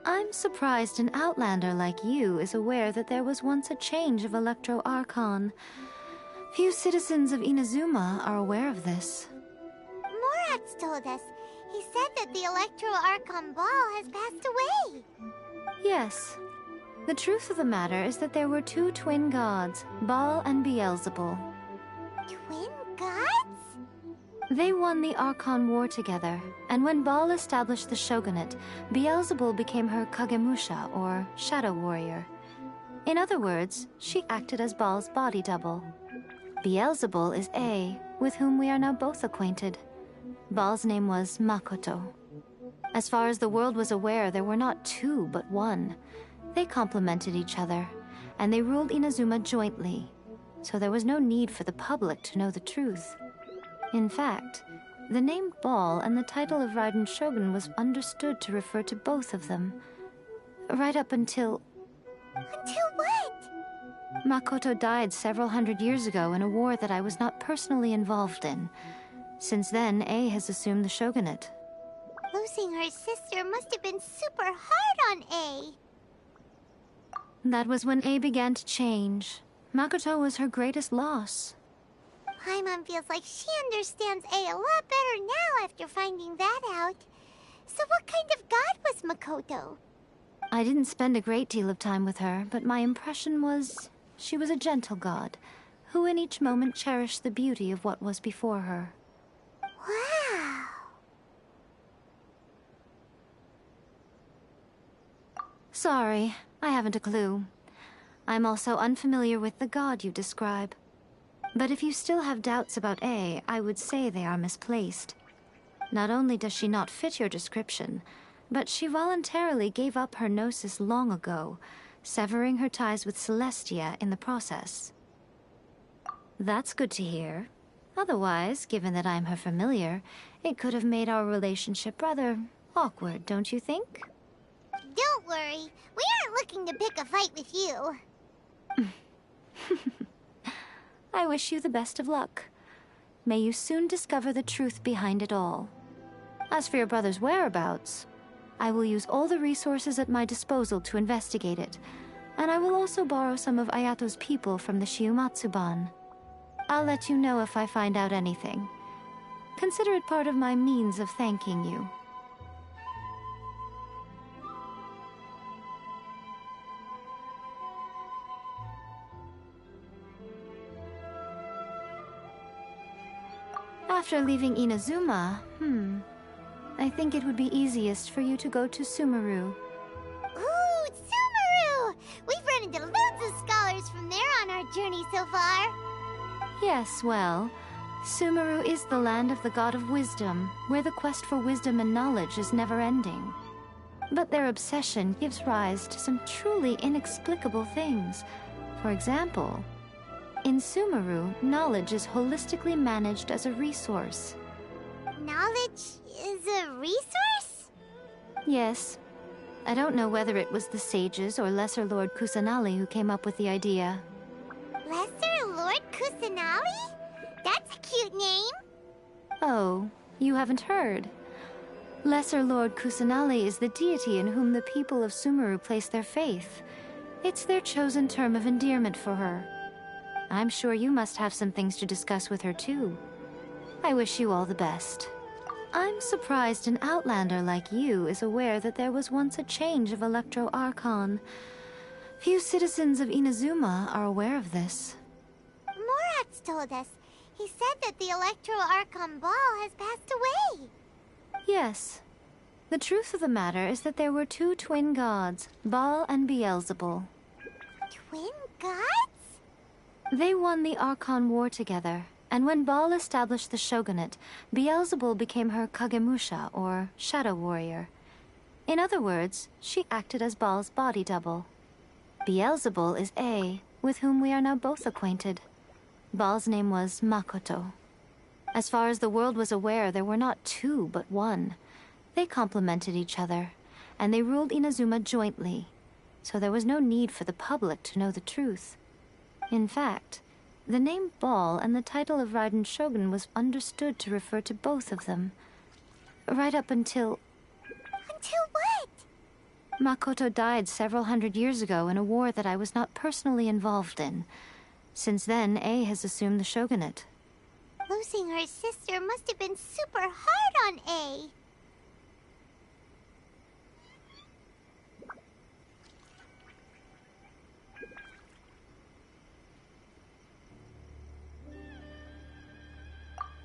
S4: I'm surprised an outlander like you is aware that there was once a change of Electro Archon. Few citizens of Inazuma are aware of this.
S3: Morax told us. He said that the Electro Archon Ball has passed away.
S4: Yes. The truth of the matter is that there were 2 twin gods, Baal and Beelzebul.
S3: Twin gods?
S4: They won the Archon War together, and when Baal established the shogunate, Beelzebul became her Kagemusha, or shadow warrior. In other words, she acted as Baal's body double. Beelzebul is A, with whom we are now both acquainted. Baal's name was Makoto. As far as the world was aware, there were not two, but one. They complemented each other, and they ruled Inazuma jointly, so there was no need for the public to know the truth. In fact, the name Baal and the title of Raiden Shogun was understood to refer to both of them. Right up until...
S3: Until what?
S4: Makoto died several hundred years ago in a war that I was not personally involved in. Since then, A has assumed the shogunate.
S3: Losing her sister must have been super hard on A.
S4: That was when A began to change. Makoto was her greatest loss.
S3: Paimon feels like she understands A lot better now after finding that out. So what kind of god was Makoto?
S4: I didn't spend a great deal of time with her, but my impression was she was a gentle god, who in each moment cherished the beauty of what was before her.
S3: Wow.
S4: Sorry, I haven't a clue. I'm also unfamiliar with the god you describe. But if you still have doubts about A, I would say they are misplaced. Not only does she not fit your description, but she voluntarily gave up her gnosis long ago, severing her ties with Celestia in the process. That's good to hear. Otherwise, given that I'm her familiar, it could have made our relationship rather awkward, don't you think?
S3: Don't worry, we aren't looking to pick a fight with you.
S4: I wish you the best of luck. May you soon discover the truth behind it all. As for your brother's whereabouts, I will use all the resources at my disposal to investigate it, and I will also borrow some of Ayato's people from the Shiumatsuban. I'll let you know if I find out anything. Consider it part of my means of thanking you. After leaving Inazuma, I think it would be easiest for you to go to Sumeru.
S3: Ooh, Sumeru! We've run into loads of scholars from there on our journey so far.
S4: Yes, well, Sumeru is the land of the god of wisdom, where the quest for wisdom and knowledge is never-ending. But their obsession gives rise to some truly inexplicable things. For example, in Sumeru, knowledge is holistically managed as a resource.
S3: Knowledge is a resource?
S4: Yes. I don't know whether it was the sages or Lesser Lord Kusanali who came up with the idea.
S3: Lesser Lord Kusanali? That's a cute name.
S4: Oh, you haven't heard. Lesser Lord Kusanali is the deity in whom the people of Sumeru place their faith. It's their chosen term of endearment for her. I'm sure you must have some things to discuss with her too. I wish you all the best. I'm surprised an outlander like you is aware that there was once a change of Electro Archon. Few citizens of Inazuma are aware of this.
S3: Morat's told us. He said that the Electro Archon Ball has passed away.
S4: Yes. The truth of the matter is that there were two twin gods, Baal and Beelzebul.
S3: Twin gods?
S4: They won the Archon War together, and when Baal established the shogunate, Beelzebul became her Kagemusha, or shadow warrior. In other words, she acted as Baal's body double. Beelzebul is A, with whom we are now both acquainted. Baal's name was Makoto. As far as the world was aware, there were not two, but one. They complemented each other, and they ruled Inazuma jointly, so there was no need for the public to know the truth. In fact, the name Baal and the title of Raiden Shogun was understood to refer to both of them. Right up until...
S3: Until what?
S4: Makoto died several hundred years ago in a war that I was not personally involved in. Since then, A has assumed the shogunate.
S3: Losing her sister must have been super hard on A.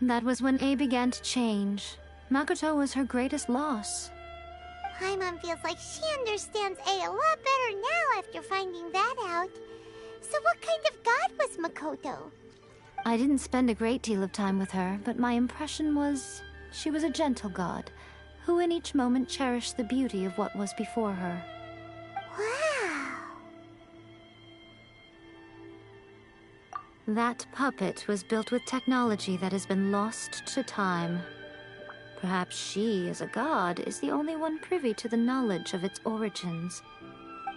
S4: That was when A began to change. Makoto was her greatest loss.
S3: Paimon feels like she understands A a lot better now after finding that out. So what kind of god was Makoto?
S4: I didn't spend a great deal of time with her, but my impression was she was a gentle god, who in each moment cherished the beauty of what was before her.
S3: Wow!
S4: That puppet was built with technology that has been lost to time. Perhaps she, as a god, is the only one privy to the knowledge of its origins.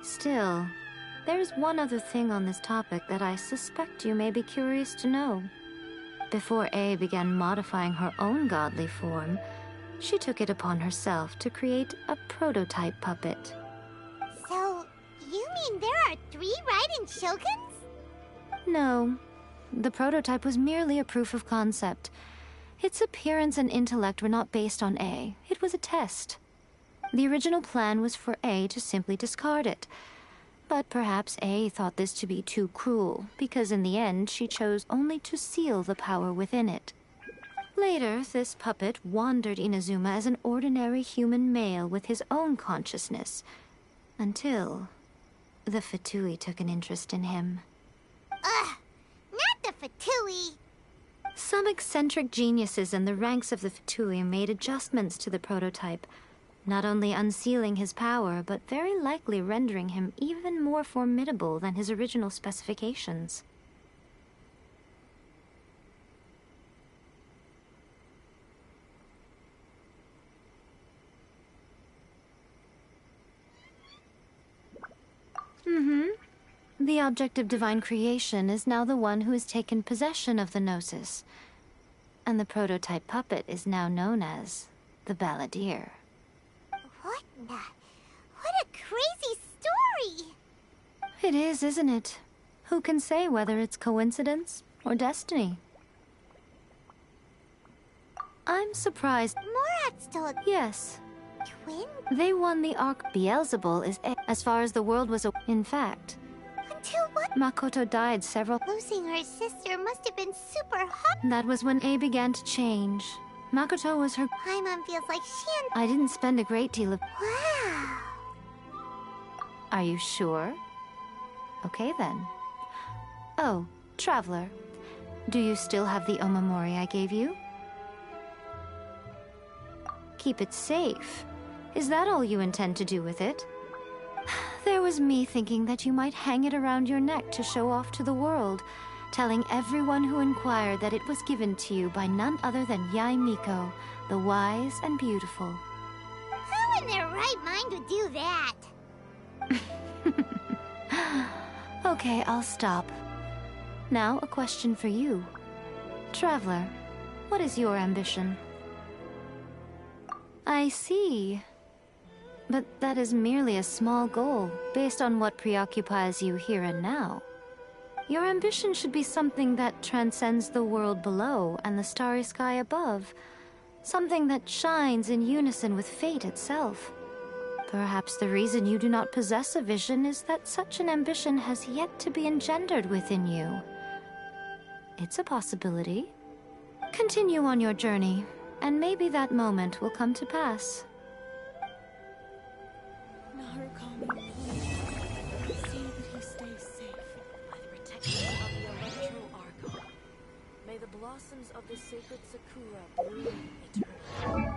S4: Still, there is one other thing on this topic that I suspect you may be curious to know. Before A began modifying her own godly form, she took it upon herself to create a prototype puppet.
S3: So, you mean there are 3 Raiden Shoguns?
S4: No. The prototype was merely a proof of concept. Its appearance and intellect were not based on A. It was a test. The original plan was for A to simply discard it. But perhaps A thought this to be too cruel, because in the end she chose only to seal the power within it. Later, this puppet wandered Inazuma as an ordinary human male with his own consciousness, until the Fatui took an interest in him.
S3: Ugh! Not the Fatui!
S4: Some eccentric geniuses in the ranks of the Fatui made adjustments to the prototype, not only unsealing his power, but very likely rendering him even more formidable than his original specifications. The object of divine creation is now the one who has taken possession of the Gnosis, and the prototype puppet is now known as the Balladeer.
S3: What a crazy story!
S4: It is, isn't it? Who can say whether it's coincidence or destiny? I'm surprised.
S3: Morat's told...
S4: Yes.
S3: Twin?
S4: They won the Ark. Beelzebul is as far as the world was. In fact,
S3: until what?
S4: Makoto died several.
S3: Losing her sister must have been super hard.
S4: That was when A began to change. Makoto was her.
S3: Paimon feels like she and...
S4: I didn't spend a great deal of.
S3: Wow.
S4: Are you sure? Okay then. Oh, Traveler. Do you still have the Omamori I gave you? Keep it safe. Is that all you intend to do with it? There was me thinking that you might hang it around your neck to show off to the world, telling everyone who inquired that it was given to you by none other than Yae Miko, the wise and beautiful.
S3: Who in their right mind would do that?
S4: Okay, I'll stop. Now, a question for you. Traveler, what is your ambition? I see. But that is merely a small goal, based on what preoccupies you here and now. Your ambition should be something that transcends the world below and the starry sky above. Something that shines in unison with fate itself. Perhaps the reason you do not possess a vision is that such an ambition has yet to be engendered within you. It's a possibility. Continue on your journey, and maybe that moment will come to pass.
S12: Narukami, please. See that he stays safe by the protection of the Electro Archon. May the blossoms of the sacred Sakura bloom eternally.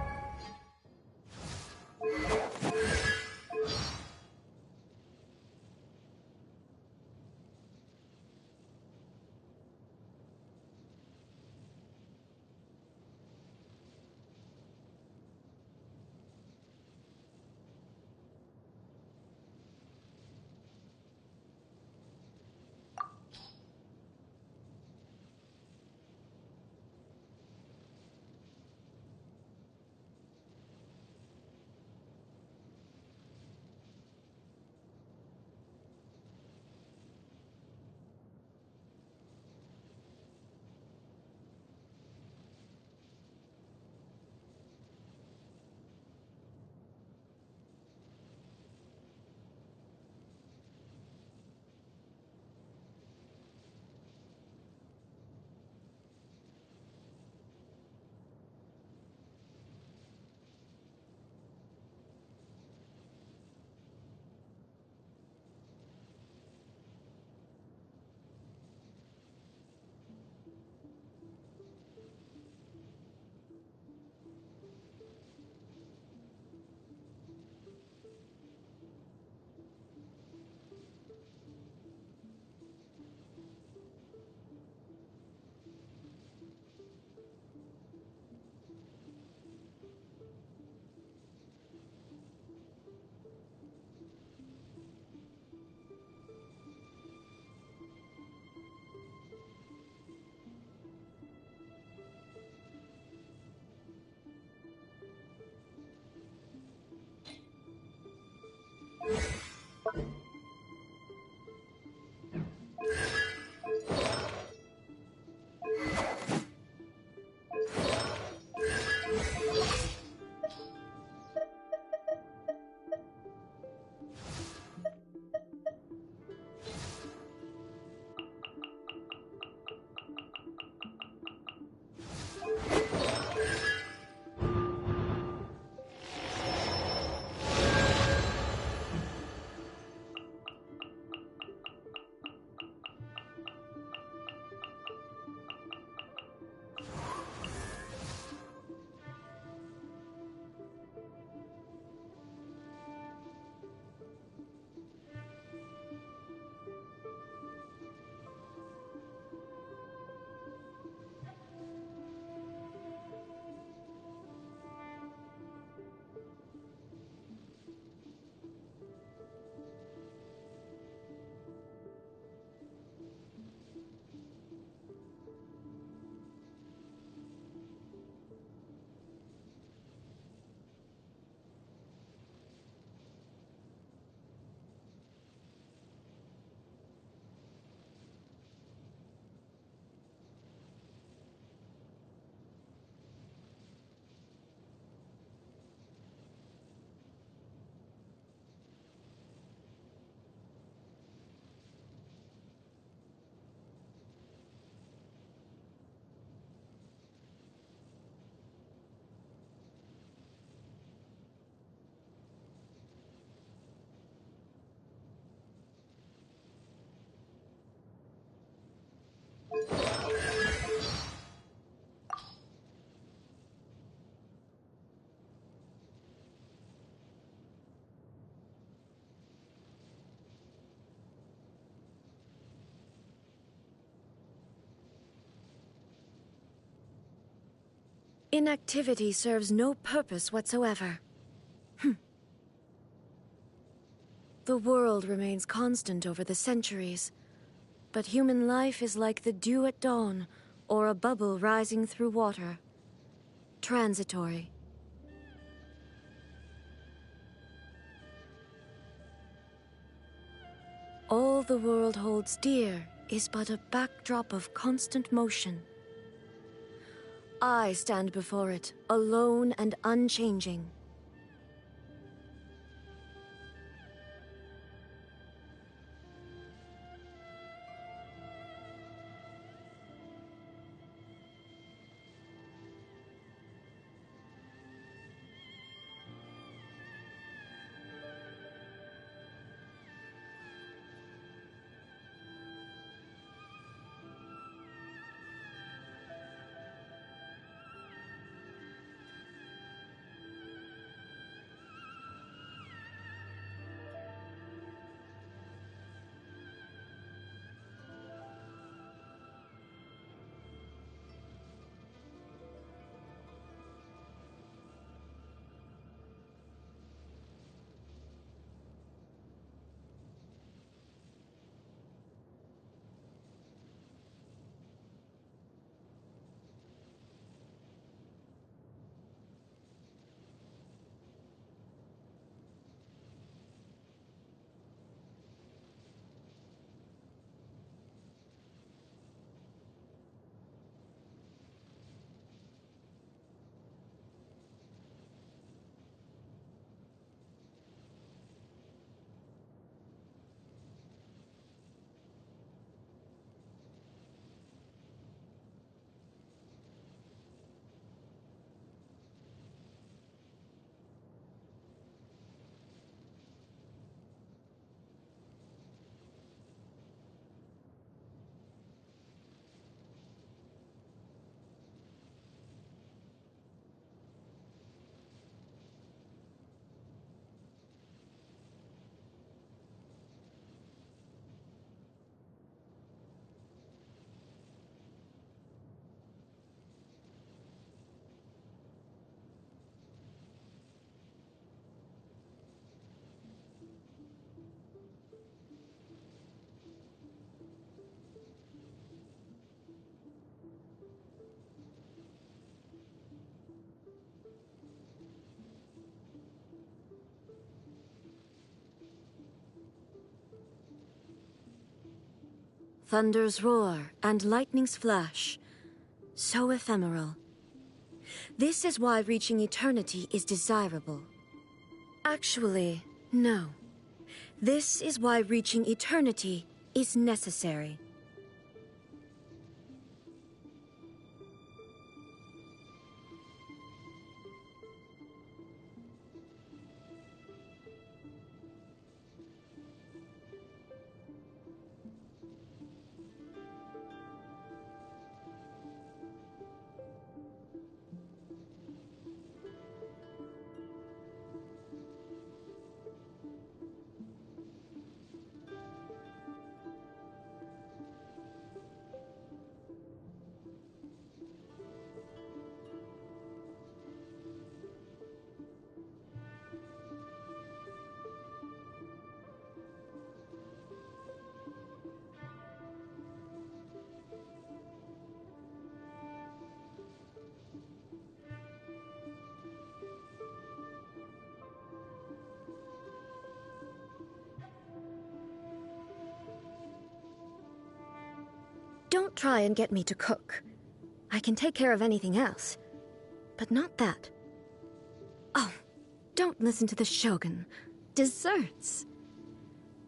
S10: Inactivity serves no purpose whatsoever. The world remains constant over the centuries, but human life is like the dew at dawn, or a bubble rising through water. Transitory. All the world holds dear is but a backdrop of constant motion. I stand before it, alone and unchanging. Thunder's roar and lightning's flash, so ephemeral. This is why reaching eternity is desirable. Actually, no. This is why reaching eternity is necessary. Don't try and get me to cook. I can take care of anything else, but not that. Oh, don't listen to the Shogun. Desserts.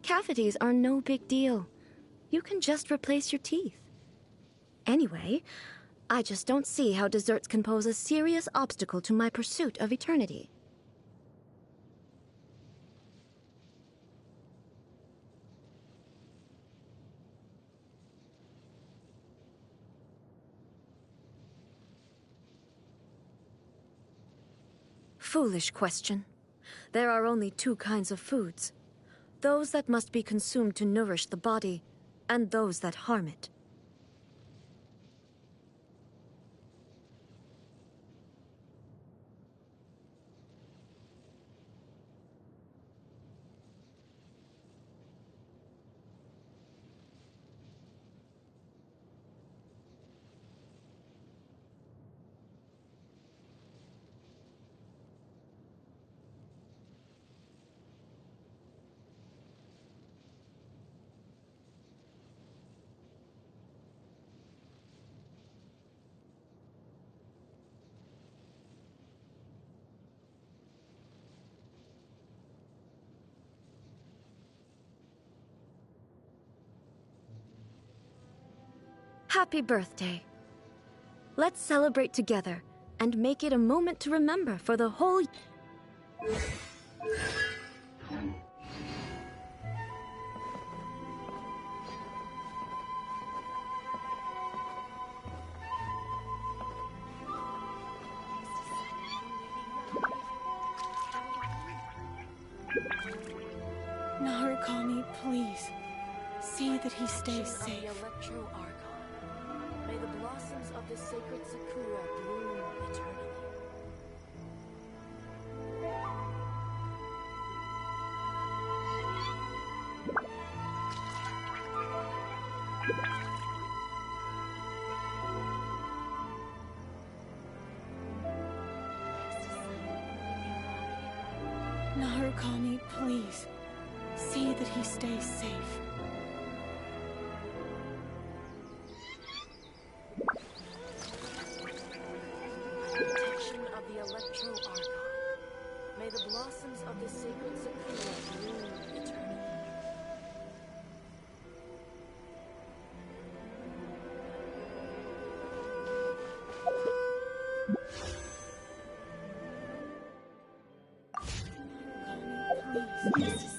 S10: Cavities are no big deal. You can just replace your teeth. Anyway, I just don't see how desserts can pose a serious obstacle to my pursuit of eternity. Foolish question. There are only two kinds of foods. Those that must be consumed to nourish the body, and those that harm it. Happy birthday. Let's celebrate together and make it a moment to remember for the whole...
S12: Narukami, please. See that he stays safe.
S8: Electro Archon. May the blossoms of the sacred Sakura bloom eternally.
S12: Narukami, please. See that he stays safe.
S8: Protection of the Electro Archon. May the blossoms of the sacred Sakura bloom eternally.
S12: Please.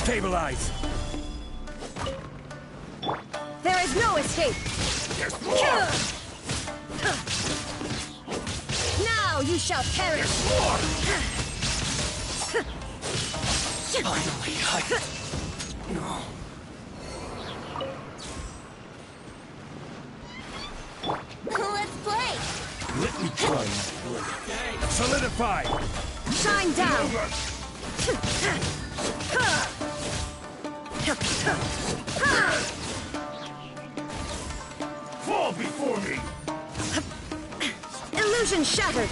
S13: Stabilize!
S14: There is no escape!
S13: There's more!
S14: Now you shall perish!
S13: There's more! Finally, No.
S14: Let's play!
S13: Let me try my blade. Solidify!
S14: Shine down!
S13: Fall before me!
S14: Illusion shattered!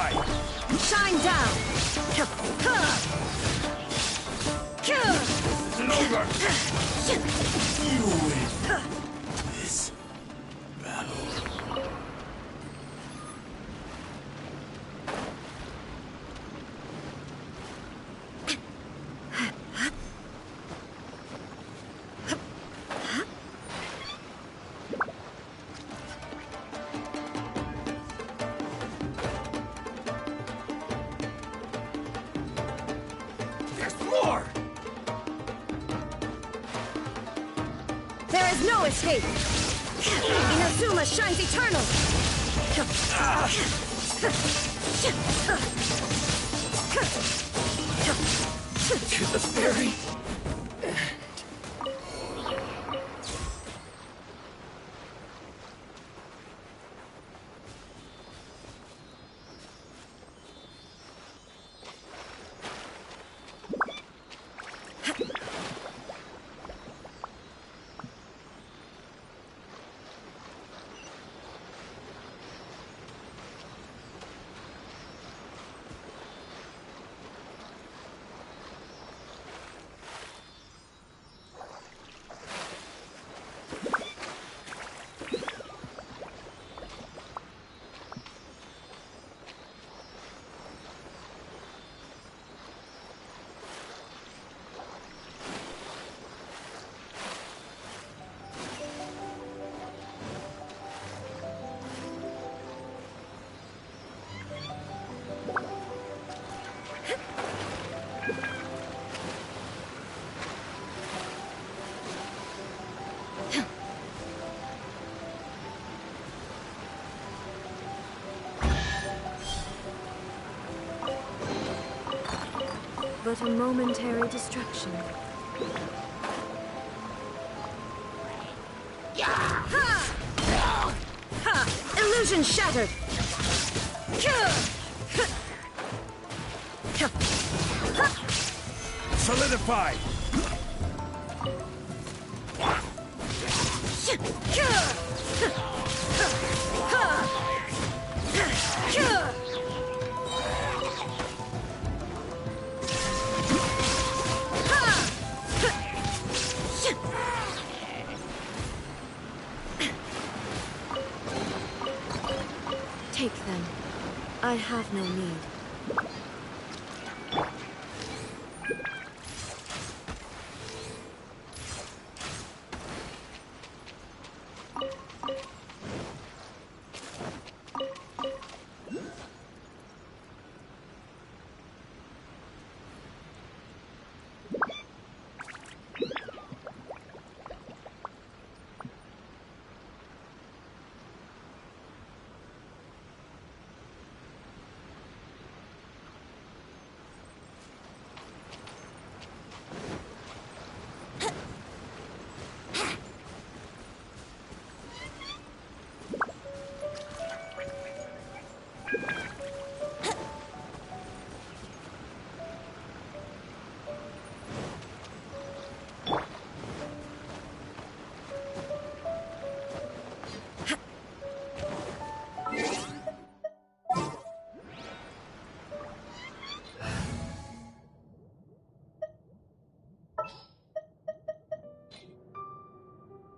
S13: Solidify!
S14: Shine down!
S13: Isn't over! You win this battle.
S14: There is no escape! Inazuma shines eternal!
S6: To the very
S10: but a momentary distraction.
S14: Illusion shattered!
S13: Solidify!
S10: Take them. I have no need.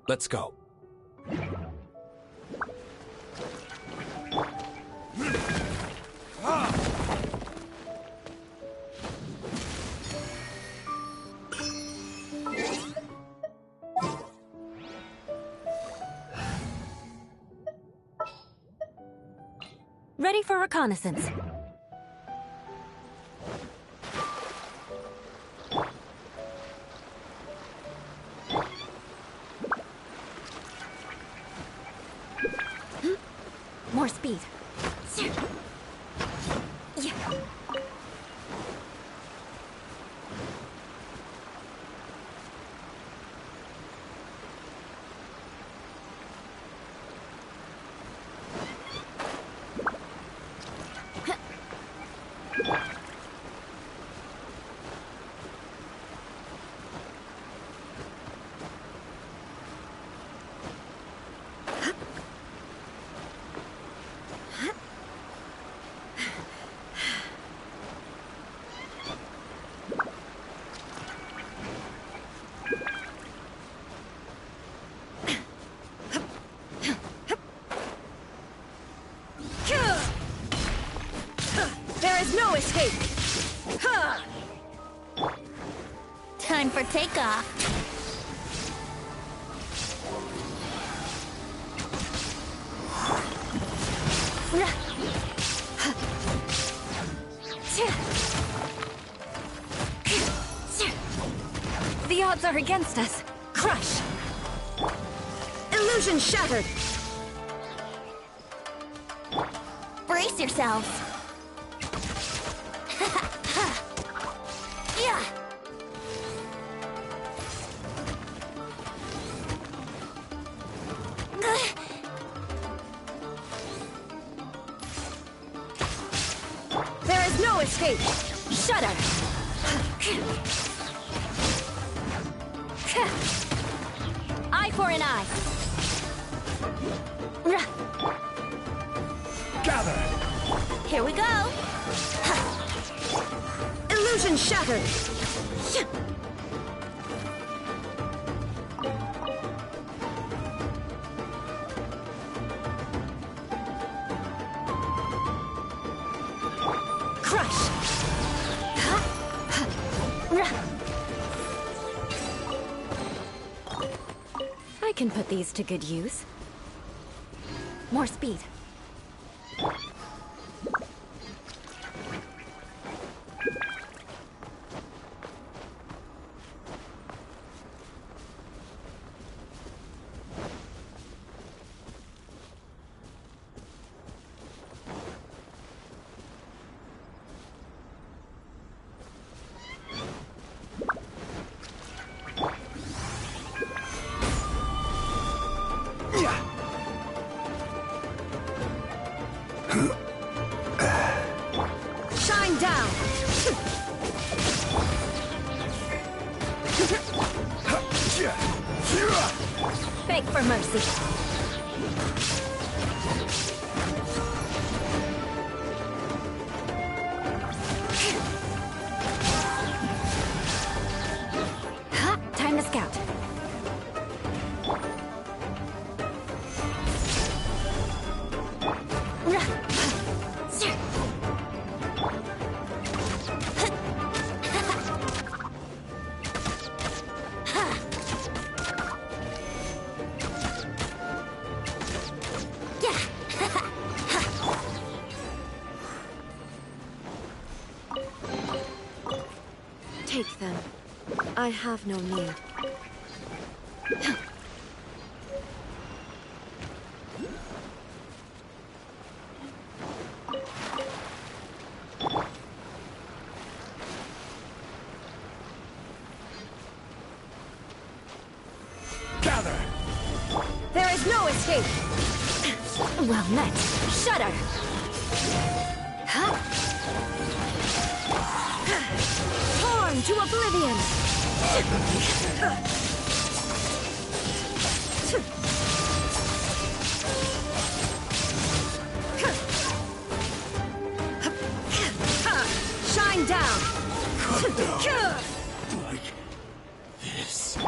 S6: Let's go.
S8: Ready for reconnaissance. More speed. Yeah.
S14: There is no escape! Ha!
S9: Time for takeoff.
S2: The odds are against us.
S14: Crush! Illusion shattered!
S9: Brace yourselves. Yeah.
S14: There is no escape! Shudder!
S9: Eye for an eye.
S13: Gather!
S9: Here we go.
S14: Illusion shattered! Crush!
S2: I can put these to good use. More speed.
S14: Shine down!
S2: Beg for mercy. Time to scout.
S10: Take them. I have no need.
S13: Gather!
S14: There is no escape!
S2: Well met.
S14: Shudder! Torn to oblivion! Shine down!
S13: Like this.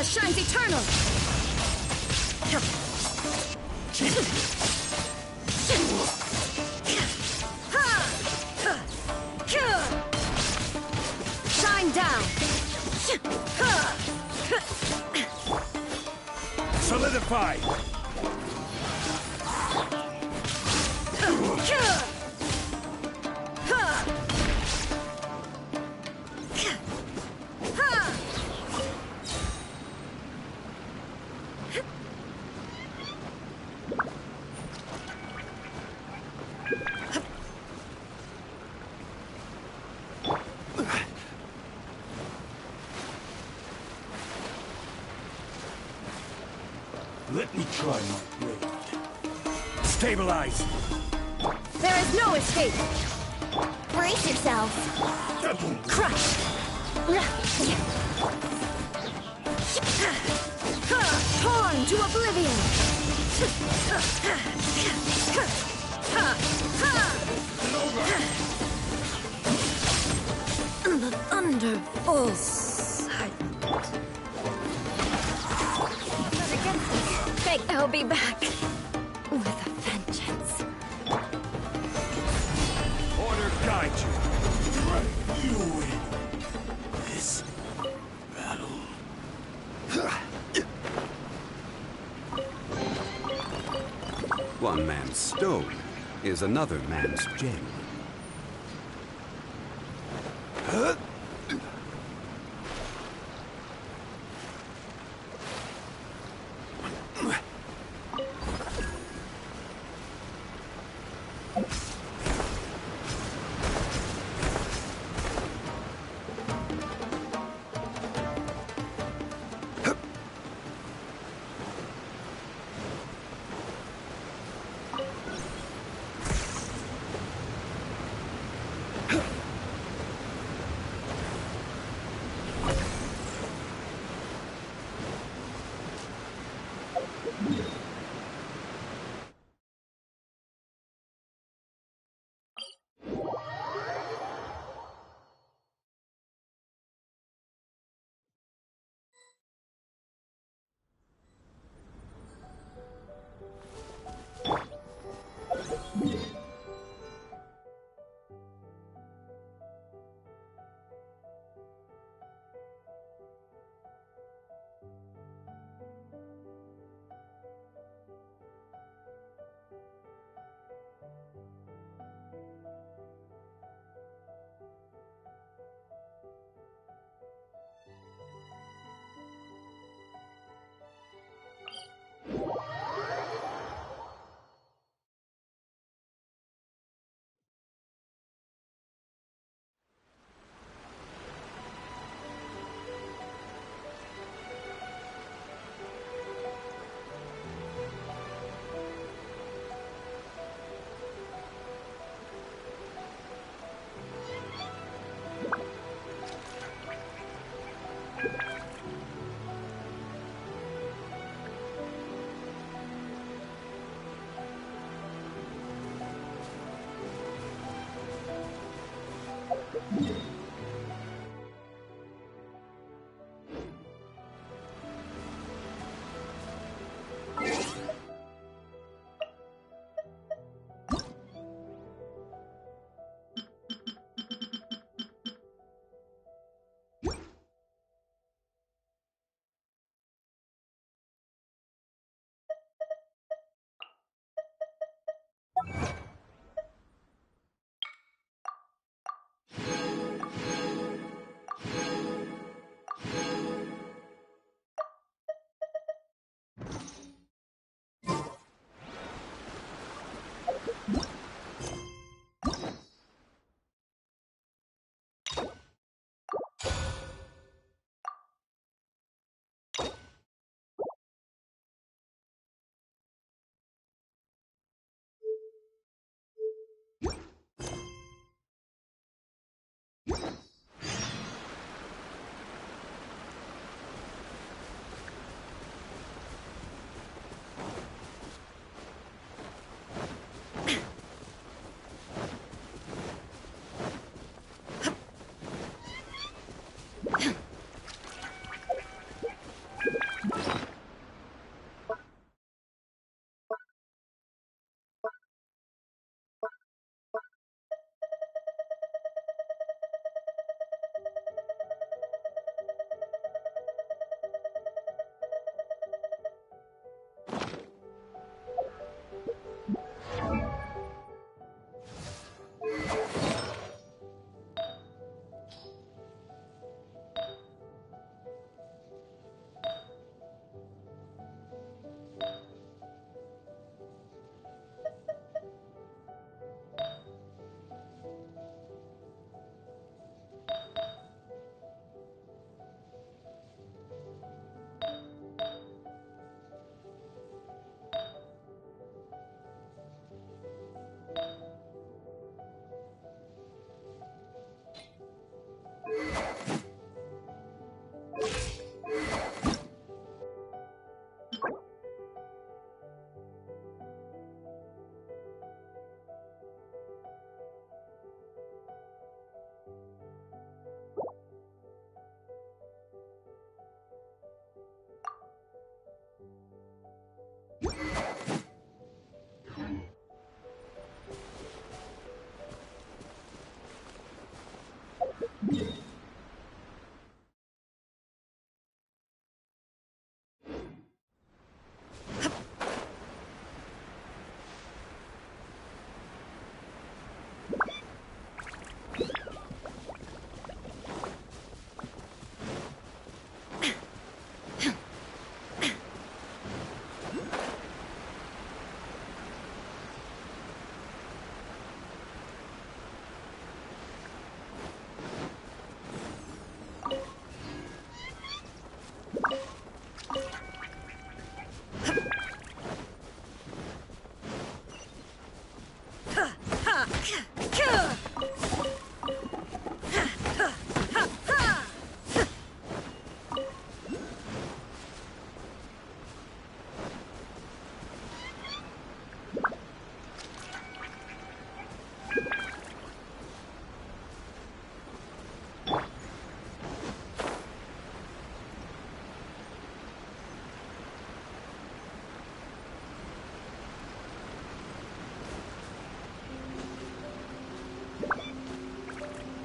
S14: shines eternal! Shine down!
S13: Solidify! Let me try my blade. Stabilize!
S14: There is no escape!
S3: Brace yourself.
S14: Crush! Torn to oblivion! The thunder falls. Fake, I'll be back. With a vengeance.
S13: Order guide you. You win this battle.
S15: One man's stone is another man's gem.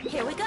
S8: Here we go!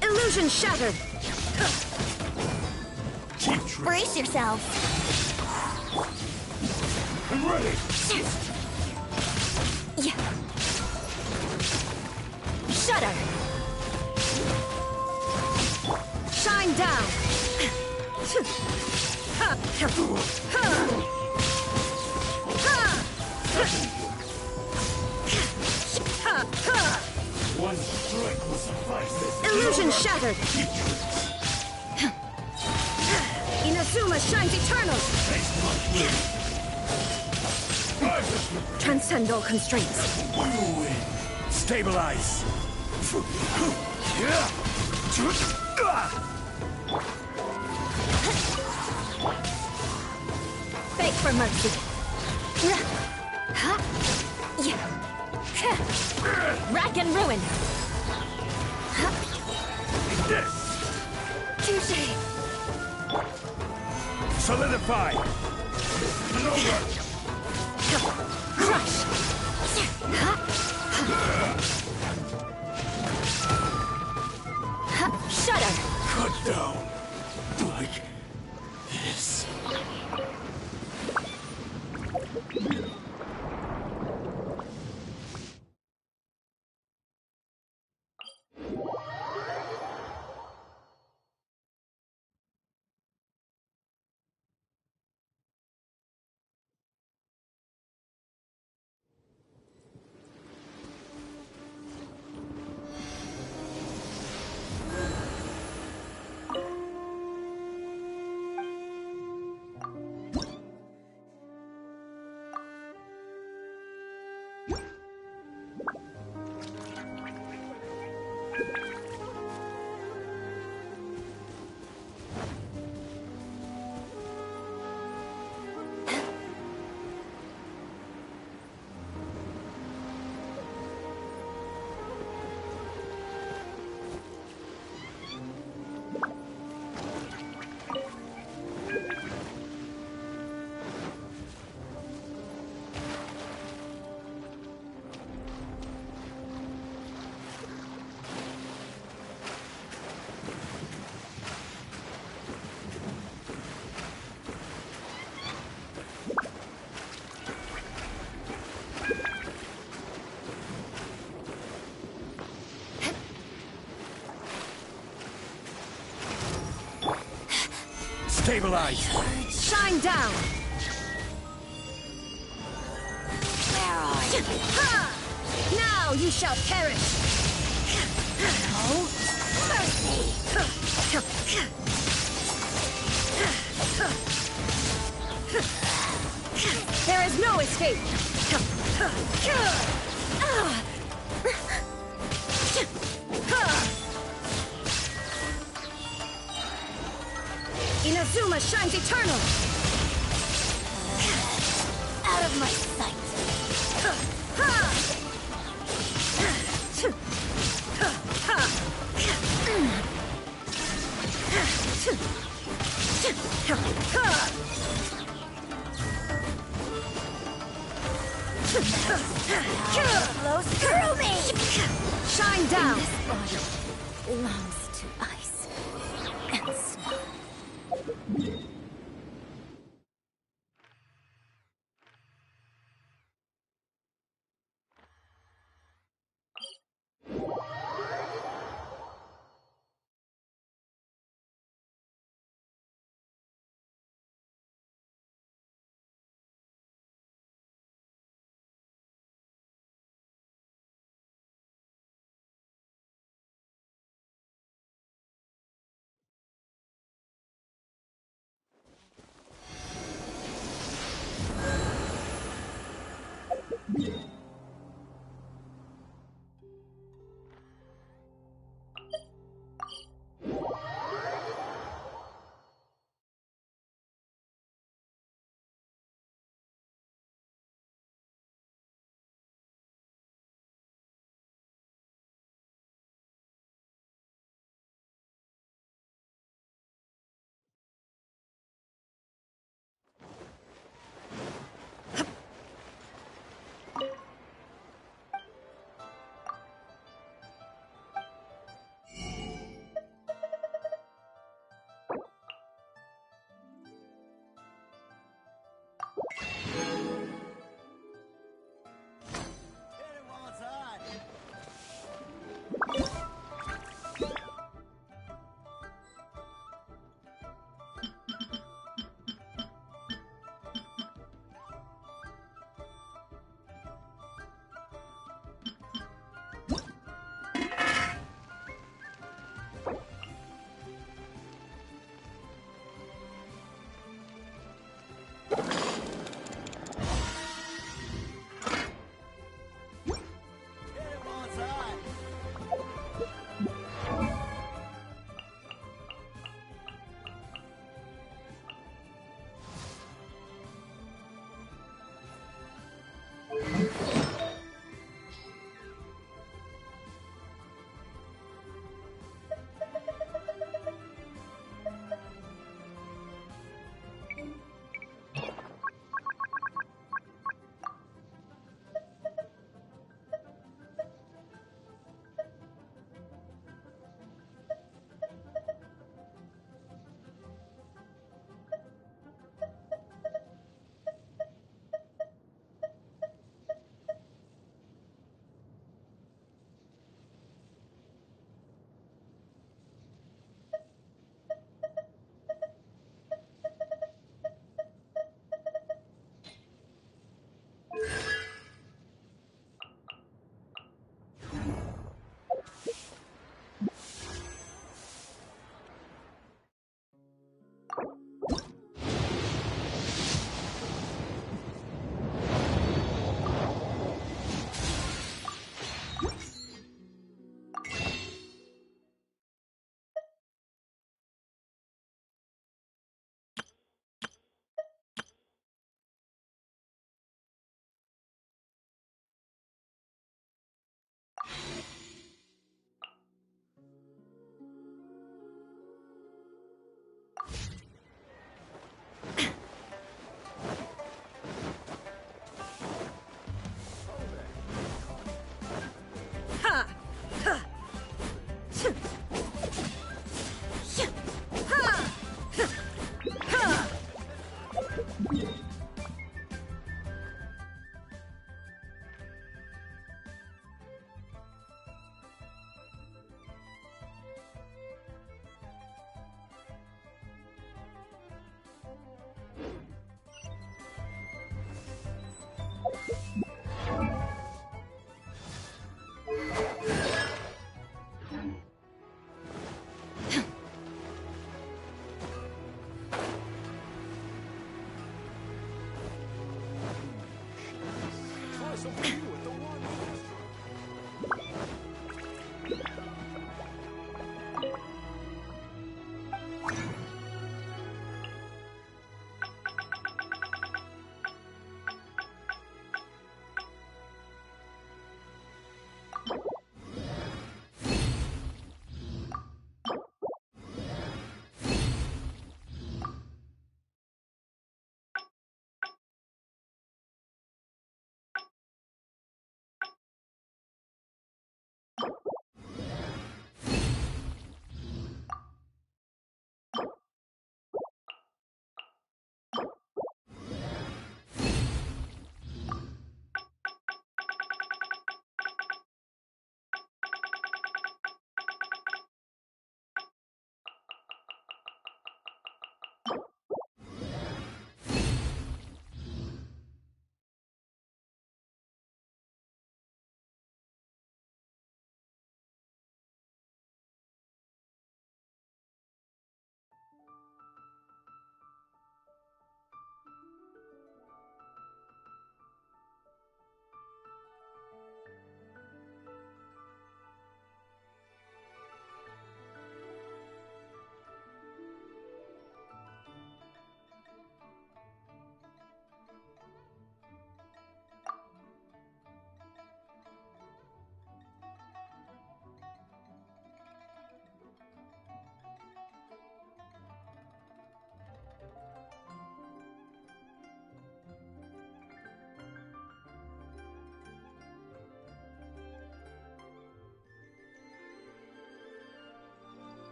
S14: Illusion shattered!
S3: Brace yourself.
S13: I'm ready!
S14: Yeah. Shudder! Shine down!
S13: One strike will suffice.
S14: Illusion shattered! Inazuma shines eternal! Transcend all constraints.
S13: You win. Stabilize.
S14: Beg for mercy. Rack and ruin. Touché.
S13: Solidify.
S14: Crush. Shudder.
S13: Cut down. Like this. Stabilize!
S14: Shine down!
S3: Where are you?
S14: Ha! Now you shall perish!
S3: No mercy!
S14: There is no escape! Inazuma shines eternal!
S3: Out of my sight! Flows through me!
S14: Shine down!
S3: This body belongs to ice and snow.